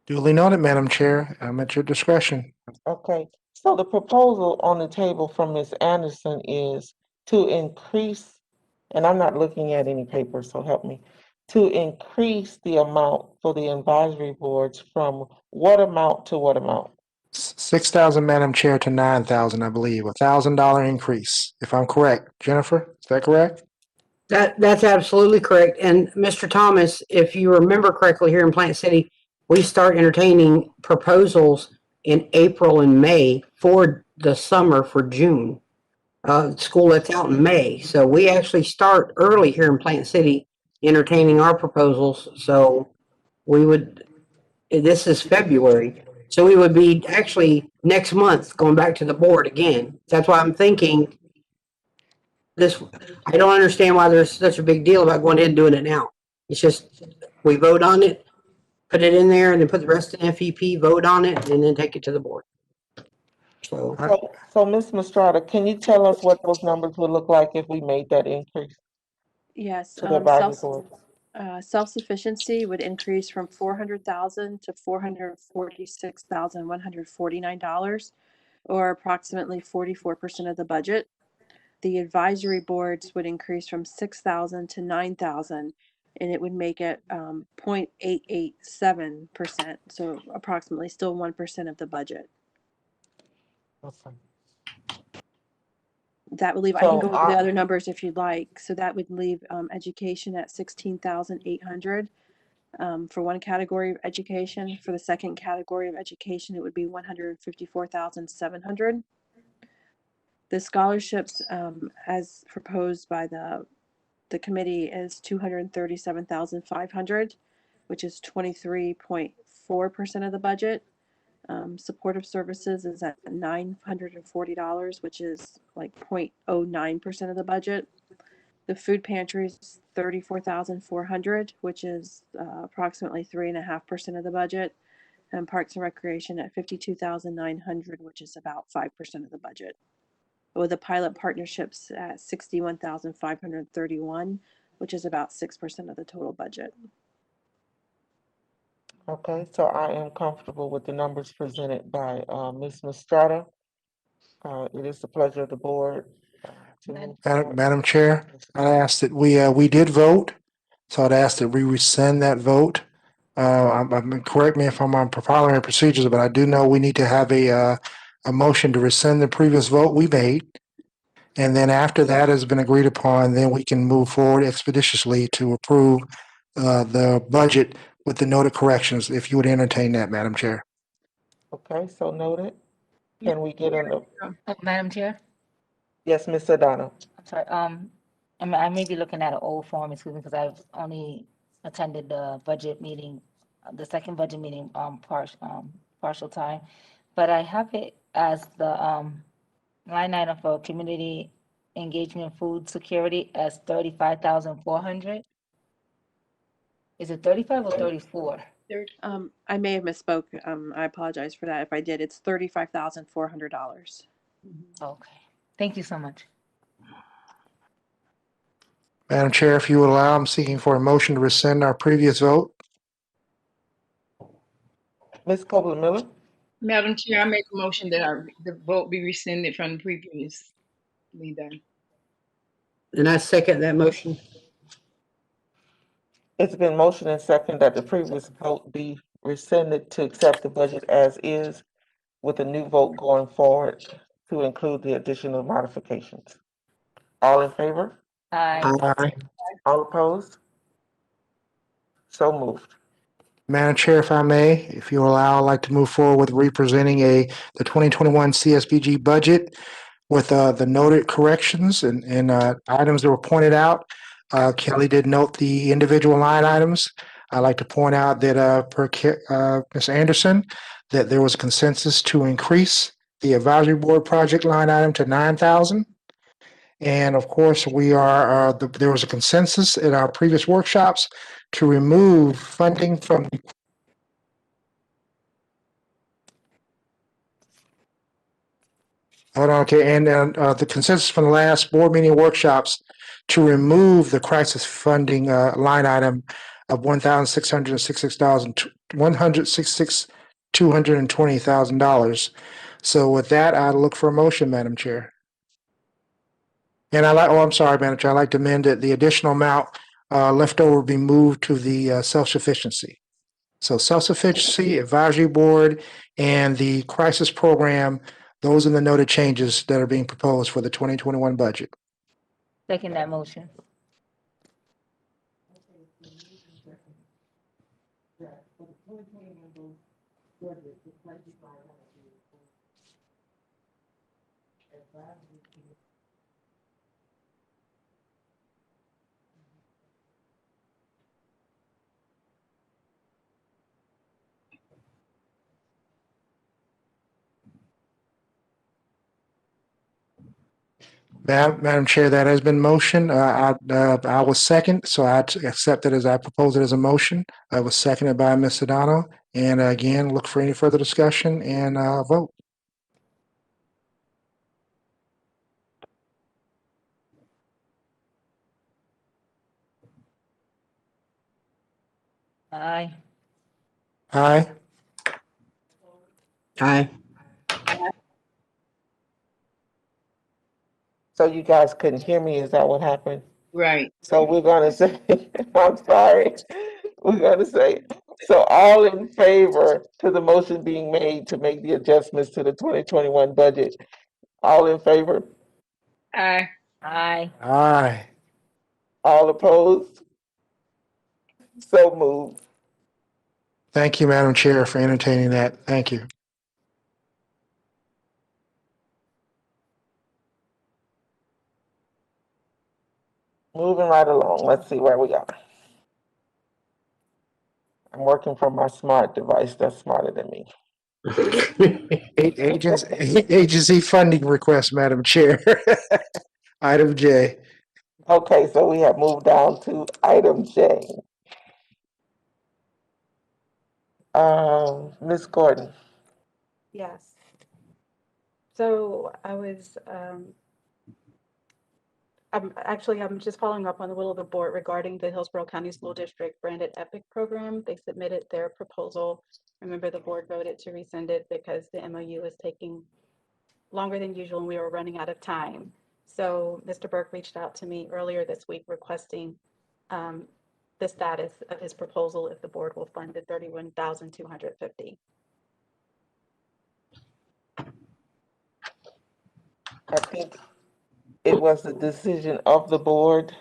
Duly noted, Madam Chair. I'm at your discretion. Okay, so the proposal on the table from Ms. Anderson is to increase, and I'm not looking at any paper, so help me, to increase the amount for the advisory boards from what amount to what amount? 6,000, Madam Chair, to 9,000, I believe, $1,000 increase, if I'm correct. Jennifer, is that correct? That's absolutely correct. And Mr. Thomas, if you remember correctly, here in Plant City, we start entertaining proposals in April and May for the summer for June. School lets out in May. So we actually start early here in Plant City entertaining our proposals. So we would, this is February. So we would be actually next month going back to the board again. That's why I'm thinking this, I don't understand why there's such a big deal about going ahead and doing it now. It's just, we vote on it, put it in there, and then put the rest in FEP, vote on it, and then take it to the board. So, So Ms. Mastrada, can you tell us what those numbers would look like if we made that increase Yes, to the advisory board? self-sufficiency would increase from 400,000 to $446,149, or approximately 44% of the budget. The advisory boards would increase from 6,000 to 9,000, and it would make it 0.887%, so approximately still 1% of the budget. Okay. That would leave, I can go over the other numbers if you'd like. So that would leave education at 16,800 for one category of education. For the second category of education, it would be 154,700. The scholarships, as proposed by the committee, is 237,500, which is 23.4% of the budget. Supportive services is at $940, which is like 0.09% of the budget. The food pantry is 34,400, which is approximately 3.5% of the budget. And Parks and Recreation at 52,900, which is about 5% of the budget. With the pilot partnerships at 61,531, which is about 6% of the total budget. Okay, so I am comfortable with the numbers presented by Ms. Mastrada. It is the pleasure of the board to move forward. Madam Chair, I asked that we did vote, so I'd ask that we rescind that vote. Correct me if I'm on parliamentary procedures, but I do know we need to have a motion to rescind the previous vote we made. And then after that has been agreed upon, then we can move forward expeditiously to approve the budget with the noted corrections, if you would entertain that, Madam Chair. Okay, so noted. Can we get on the, Madam Chair, yes, Ms. O'Donnell? I'm sorry, I may be looking at an old form, excuse me, because I've only attended the budget meeting, the second budget meeting, partial time. But I have it as the, line item for community engagement food security as 35,400. Is it 35 or 34? I may have misspoke. I apologize for that. If I did, it's $35,400. Okay, thank you so much. Madam Chair, if you would allow, I'm seeking for a motion to rescind our previous vote. Ms. Copeland Miller? Madam Chair, I make a motion that the vote be rescinded from the previously done. and I second that motion. It's been motioned and second that the previous vote be rescinded to accept the budget as is, with a new vote going forward to include the additional modifications. All in favor? Aye. Aye. All opposed? So moved. Madam Chair, if I may, if you allow, I'd like to move forward with representing the 2021 CSBG budget with the noted corrections and items that were pointed out. Kelly did note the individual line items. I'd like to point out that per Ms. Anderson, that there was a consensus to increase the advisory board project line item to 9,000. And of course, there was a consensus in our previous workshops to remove funding from the consensus from the last board meeting workshops to remove the crisis funding line item of $1,220,000. So with that, I'd look for a motion, Madam Chair. And I'm sorry, Madam Chair, I'd like to amend that the additional amount left over be moved to the self-sufficiency. So self-sufficiency, advisory board, and the crisis program, those are the noted changes that are being proposed for the 2021 budget. Second that motion. Madam Chair, that has been motion. I was second, so I accept it as I propose it as a motion. I was seconded by Ms. Sedano. And again, look for any further discussion and vote. Aye. Aye. Aye. So you guys couldn't hear me, is that what happened? Right. So we're gonna say, I'm sorry, we're gonna say, so all in favor to the motion being made to make the adjustments to the 2021 budget? All in favor? Aye. Aye. Aye. All opposed? So moved. Thank you, Madam Chair, for entertaining that. Thank you. Moving right along, let's see where we are. I'm working from my smart device that's smarter than me. Agency funding request, Madam Chair. Item J. Okay, so we have moved down to item J. Ms. Gordon. Yes. So I'm just following up on the will of the board regarding the Hillsborough County School District branded EPIC program. They submitted their proposal. Remember, the board voted to rescind it because the MOU is taking longer than usual and we were running out of time. So Mr. Burke reached out to me earlier this week requesting the status of his proposal if the board will fund the $31,250. I think it was the decision of the board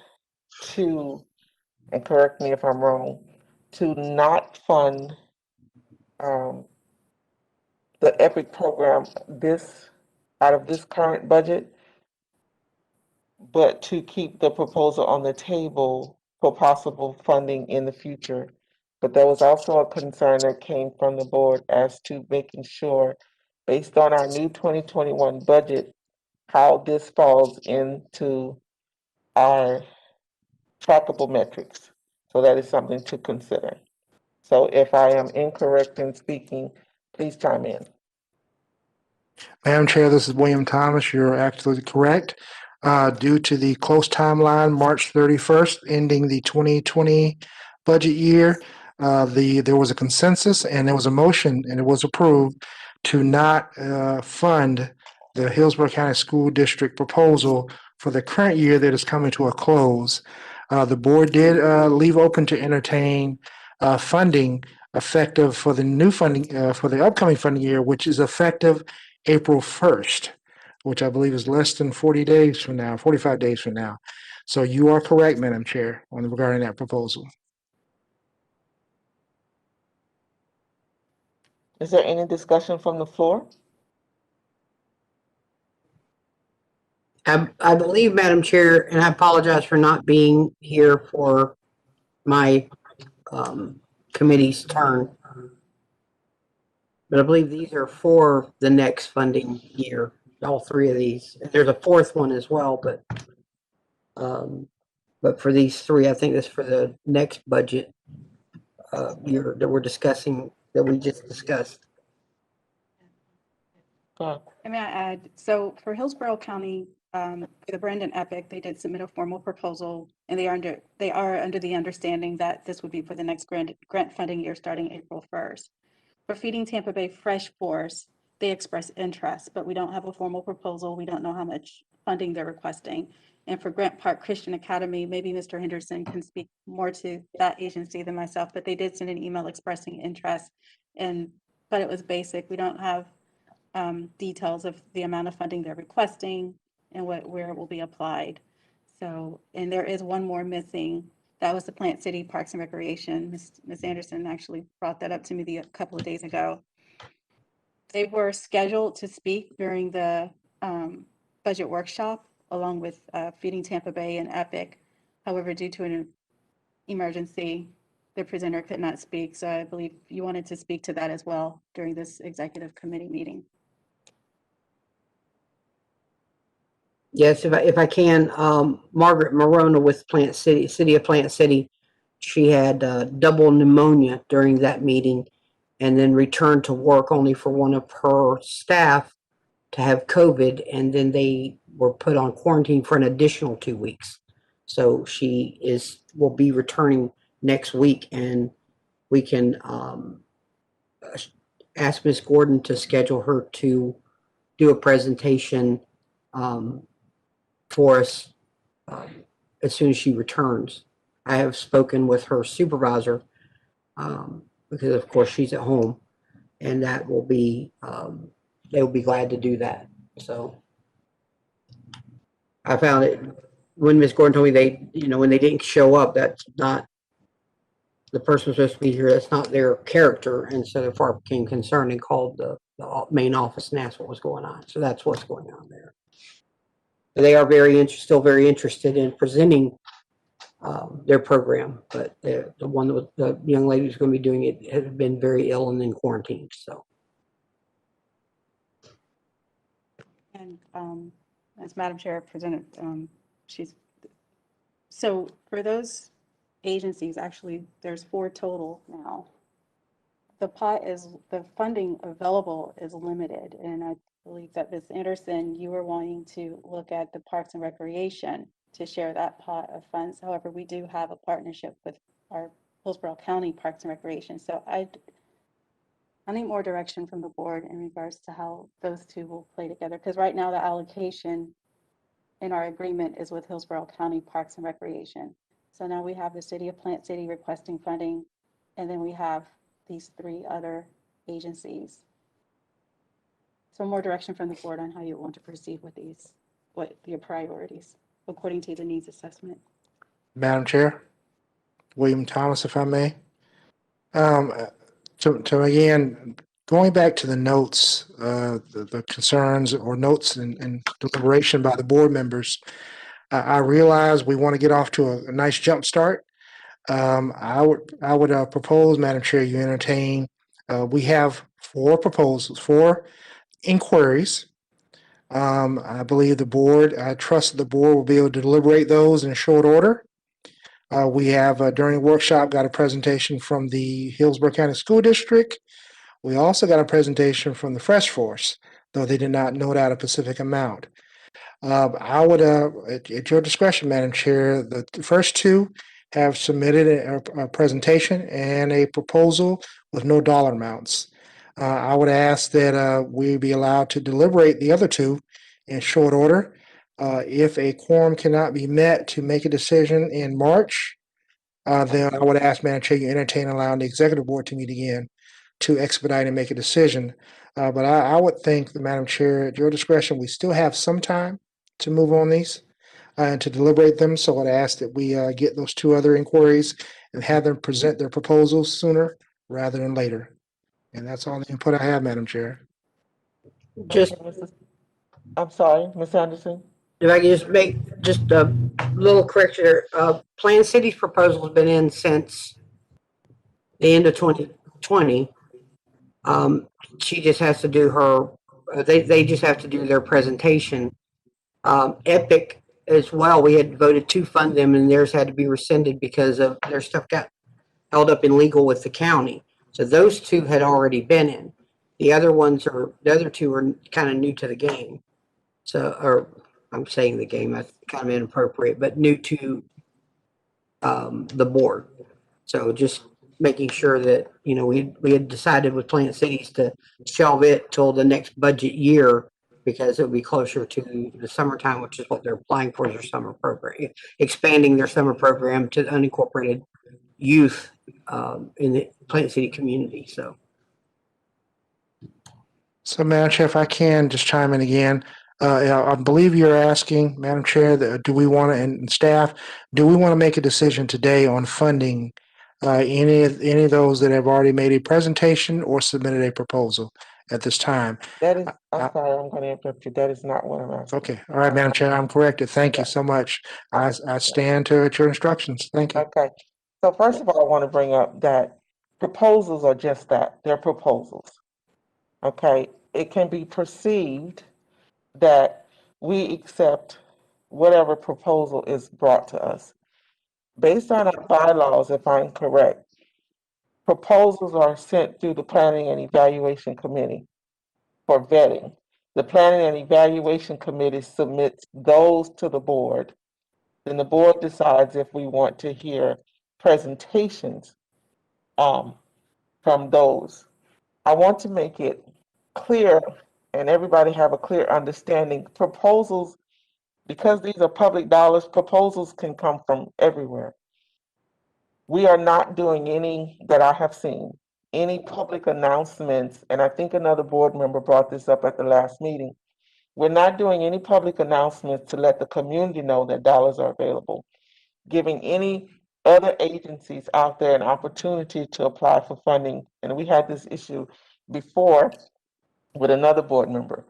to, and correct me if I'm wrong, to not fund the EPIC program out of this current budget, but to keep the proposal on the table for possible funding in the future. But there was also a concern that came from the board as to making sure, based on our new 2021 budget, how this falls into our trackable metrics. So that is something to consider. So if I am incorrect in speaking, please chime in. Madam Chair, this is William Thomas. You're absolutely correct. Due to the close timeline, March 31st, ending the 2020 budget year, there was a consensus and there was a motion and it was approved to not fund the Hillsborough County School District proposal for the current year that is coming to a close. The board did leave open to entertain funding effective for the new funding for the upcoming funding year, which is effective April 1st, which I believe is less than 40 days from now, 45 days from now. So you are correct, Madam Chair, regarding that proposal. Is there any discussion from the floor? I believe, Madam Chair, and I apologize for not being here for my committee's turn, but I believe these are for the next funding year, all three of these. There's a fourth one as well, but for these three, I think that's for the next budget year that we're discussing, that we just discussed. Go And may I add, so for Hillsborough County, for the Brandon Epic, they did submit a formal proposal and they are under the understanding that this would be for the next grant funding year starting April 1st. For Feeding Tampa Bay Fresh Force, they express interest, but we don't have a formal proposal. We don't know how much funding they're requesting. And for Grant Park Christian Academy, maybe Mr. Henderson can speak more to that agency than myself, but they did send an email expressing interest, but it was basic. We don't have details of the amount of funding they're requesting and where it will be applied. So, and there is one more missing. That was the Plant City Parks and Recreation. Ms. Anderson actually brought that up to me a couple of days ago. They were scheduled to speak during the budget workshop along with Feeding Tampa Bay and Epic. However, due to an emergency, the presenter could not speak. So I believe you wanted to speak to that as well during this executive committee meeting. Yes, if I can, Margaret Morona with City of Plant City, she had double pneumonia during that meeting and then returned to work only for one of her staff to have COVID, and then they were put on quarantine for an additional 2 weeks. So will be returning next week, and we can ask Ms. Gordon to schedule her to do a presentation for us as soon as she returns. I have spoken with her supervisor because, of course, she's at home, and that will be they will be glad to do that. So I found it when Ms. Gordon told me when they didn't show up, that's not the person was supposed to be here. That's not their character, and so therefore I became concerned and called the main office and asked what was going on. So that's what's going on there. They are still very interested in presenting their program, but the young lady who's going to be doing it has been very ill and in quarantine. So, And as Madam Chair presented, so for those agencies, actually, there's 4 total now. The funding available is limited, and I believe that Ms. Anderson, you were wanting to look at the Parks and Recreation to share that pot of funds. However, we do have a partnership with our Hillsborough County Parks and Recreation. So I need more direction from the board in regards to how those two will play together. Because right now the allocation in our agreement is with Hillsborough County Parks and Recreation. So now we have the City of Plant City requesting funding, and then we have these 3 other agencies. So more direction from the board on how you want to proceed with these, what your priorities, according to the needs assessment. Madam Chair, William Thomas, if I may. To again, going back to the notes, the concerns or notes and deliberation by the board members, I realize we want to get off to a nice jump start. I would propose, Madam Chair, you entertain. We have 4 proposals, 4 inquiries. I believe I trust the board will be able to deliberate those in short order. We have, during the workshop, got a presentation from the Hillsborough County School District. We also got a presentation from the Fresh Force, though they did not note out a specific amount. I would, at your discretion, Madam Chair, the first 2 have submitted a presentation and a proposal with no dollar amounts. I would ask that we be allowed to deliberate the other 2 in short order. If a quorum cannot be met to make a decision in March, then I would ask, Madam Chair, you entertain allowing the executive board to meet again to expedite and make a decision. But I would think, Madam Chair, at your discretion, we still have some time to move on these and to deliberate them. So I'd ask that we get those 2 other inquiries and have them present their proposals sooner rather than later. And that's all the input I have, Madam Chair. just I'm sorry, Ms. Anderson. if I can just make just a little correction here. Plan City's proposal has been in since the end of 2020. She just has to do they just have to do their presentation. Epic as well, we had voted to fund them, and theirs had to be rescinded because of their stuff got held up in legal with the county. So those 2 had already been in. The other 2 are kind of new to the game. So, or I'm saying the game, that's kind of inappropriate, but new to the board. So just making sure that, we had decided with Plant Cities to shelve it till the next budget year because it would be closer to the summertime, which is what they're applying for, their summer program, expanding their summer program to the unincorporated youth in the Plant City community. So, Madam Chair, if I can just chime in again, I believe you're asking, Madam Chair, that do we want to, and staff, do we want to make a decision today on funding any of those that have already made a presentation or submitted a proposal at this time? That is, I'm sorry, I'm going to interrupt you. That is not what I'm asking. Okay, all right, Madam Chair, I'm corrected. Thank you so much. I stand at your instructions. Thank you. Okay. So first of all, I want to bring up that proposals are just that. They're proposals. Okay. It can be perceived that we accept whatever proposal is brought to us. Based on our bylaws, if I'm correct, proposals are sent through the Planning and Evaluation Committee for vetting. The Planning and Evaluation Committee submits those to the board. Then the board decides if we want to hear presentations from those. I want to make it clear and everybody have a clear understanding. Proposals, because these are public dollars, proposals can come from everywhere. We are not doing any, that I have seen, any public announcements, and I think another board member brought this up at the last meeting. We're not doing any public announcements to let the community know that dollars are available, giving any other agencies out there an opportunity to apply for funding. And we had this issue before with another board member.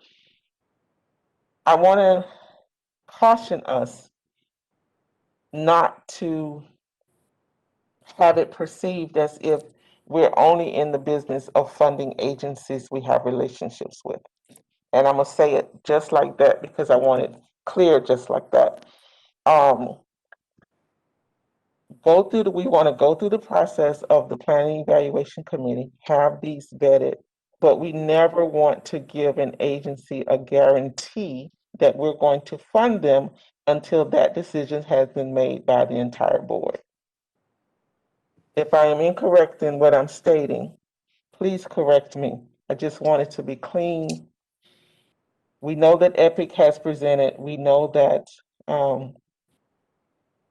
I want to caution us not to have it perceived as if we're only in the business of funding agencies we have relationships with. And I'm going to say it just like that because I want it clear just like that. We want to go through the process of the Planning Evaluation Committee, have these vetted, but we never want to give an agency a guarantee that we're going to fund them until that decision has been made by the entire board. If I am incorrect in what I'm stating, please correct me. I just want it to be clean. We know that EPIC has presented. We know that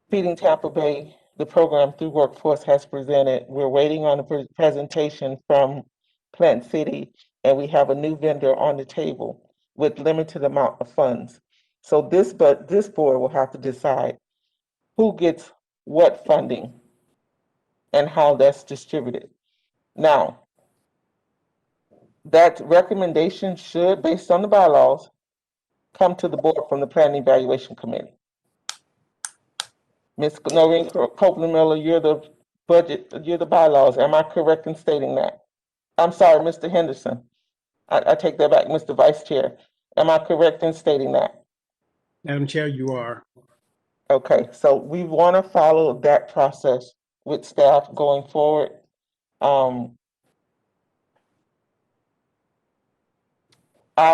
Feeding Tampa Bay, the program through Workforce, has presented. We're waiting on a presentation from Plant City, and we have a new vendor on the table with limited amount of funds. So this board will have to decide who gets what funding and how that's distributed. Now, that recommendation should, based on the bylaws, come to the board from the Planning Evaluation Committee. Ms. Noreen Copeland Miller, you're the bylaws. Am I correct in stating that? I'm sorry, Mr. Henderson. I take that back, Mr. Vice Chair. Am I correct in stating that? Madam Chair, you are. Okay, so we want to follow that process with staff going forward. I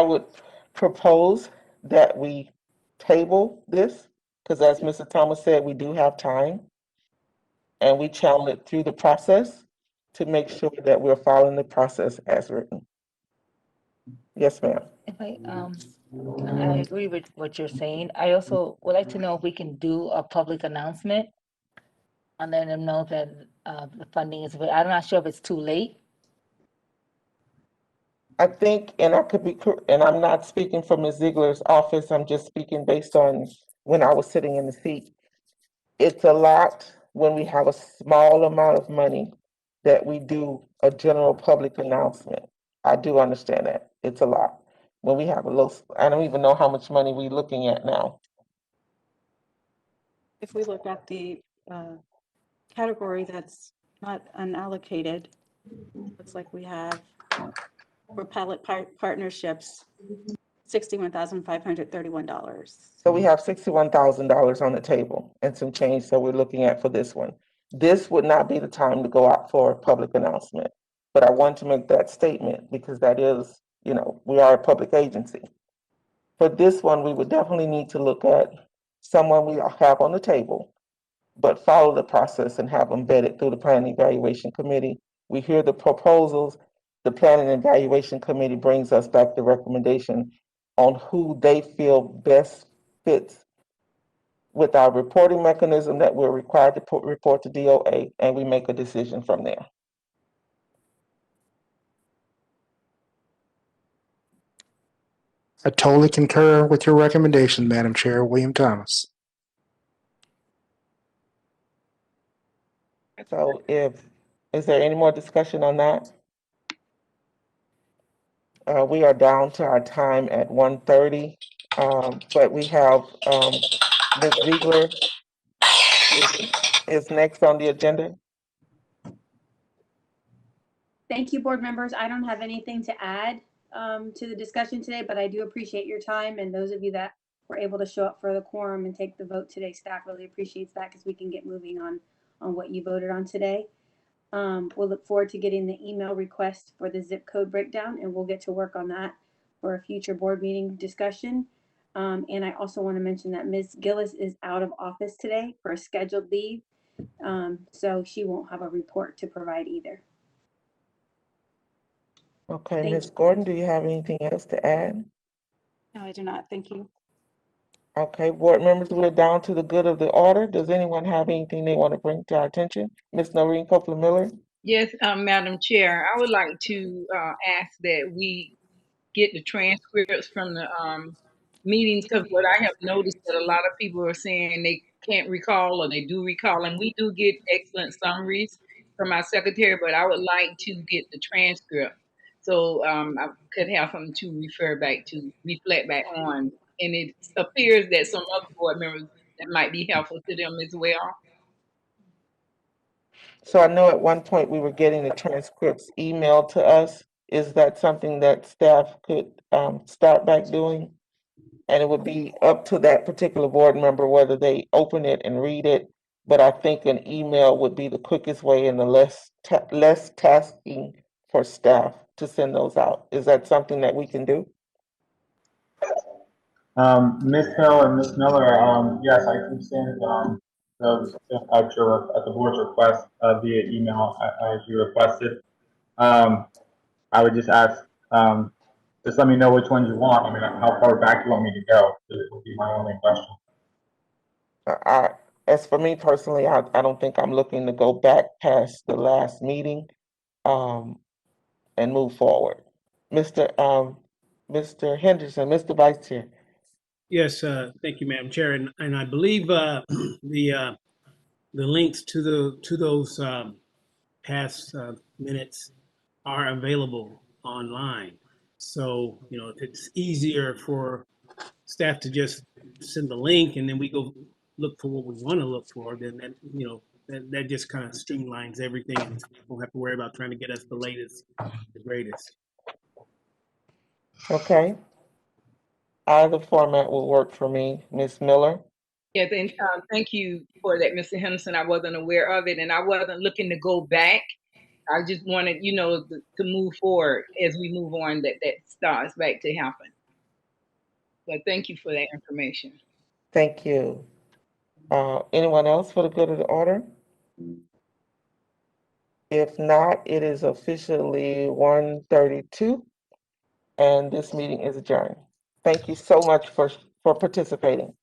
would propose that we table this, because as Mr. Thomas said, we do have time. And we channel it through the process to make sure that we're following the process as written. Yes, ma'am. If I agree with what you're saying. I also would like to know if we can do a public announcement and letting them know that the funding is, I'm not sure if it's too late. I think, and I could be, and I'm not speaking from Ms. Ziegler's office, I'm just speaking based on when I was sitting in the seat. It's a lot when we have a small amount of money that we do a general public announcement. I do understand that. It's a lot. When we have a little, I don't even know how much money we're looking at now. If we look at the category that's not unallocated, looks like we have for pilot partnerships, $61,531. So we have $61,000 on the table and some change that we're looking at for this one. This would not be the time to go out for a public announcement, but I want to make that statement because that is, you know, we are a public agency. For this one, we would definitely need to look at someone we have on the table, but follow the process and have them vetted through the Planning Evaluation Committee. We hear the proposals. The Planning and Evaluation Committee brings us back the recommendation on who they feel best fits with our reporting mechanism that we're required to report to DOA, and we make a decision from there. I totally concur with your recommendation, Madam Chair. William Thomas. So is there any more discussion on that? We are down to our time at 1:30, but we have Ms. Ziegler is next on the agenda. Thank you, board members. I don't have anything to add to the discussion today, but I do appreciate your time and those of you that were able to show up for the quorum and take the vote today. Staff really appreciates that because we can get moving on what you voted on today. We'll look forward to getting the email request for the zip code breakdown, and we'll get to work on that for a future board meeting discussion. And I also want to mention that Ms. Gillis is out of office today for a scheduled leave, so she won't have a report to provide either. Okay, Thank Ms. Gordon, do you have anything else to add? No, I do not. Thank you. Okay, board members, we're down to the good of the order. Does anyone have anything they want to bring to our attention? Ms. Noreen Copeland Miller? Yes, Madam Chair, I would like to ask that we get the transcripts from the meetings, because what I have noticed that a lot of people are saying they can't recall or they do recall, and we do get excellent summaries from our secretary, but I would like to get the transcript so I could have something to refer back to, reflect back on. And it appears that some other board members, that might be helpful to them as well. So I know at one point we were getting the transcripts emailed to us. Is that something that staff could start back doing? And it would be up to that particular board member whether they open it and read it. But I think an email would be the quickest way and the less tasking for staff to send those out. Is that something that we can do? Ms. Hill and Ms. Miller, yes, I can send those at the board's request via email as you requested. I would just ask, just let me know which ones you want. I mean, how far back you want me to go? It would be my only question. As for me personally, I don't think I'm looking to go back past the last meeting and move forward. Mr. Henderson, Mr. Vice Chair. Yes, thank you, Madam Chair. And I believe the links to those past minutes are available online. So, you know, if it's easier for staff to just send the link and then we go look for what we want to look for, then that, you know, that just kind of streamlines everything and we don't have to worry about trying to get us the latest, the greatest. Okay. Either format will work for me. Ms. Miller? Yes, and thank you for that, Mr. Henderson. I wasn't aware of it, and I wasn't looking to go back. I just wanted, you know, to move forward as we move on, that starts back to happen. But thank you for that information. Thank you. Anyone else for the good of the order? If not, it is officially 1:32 and this meeting is adjourned. Thank you so much for participating.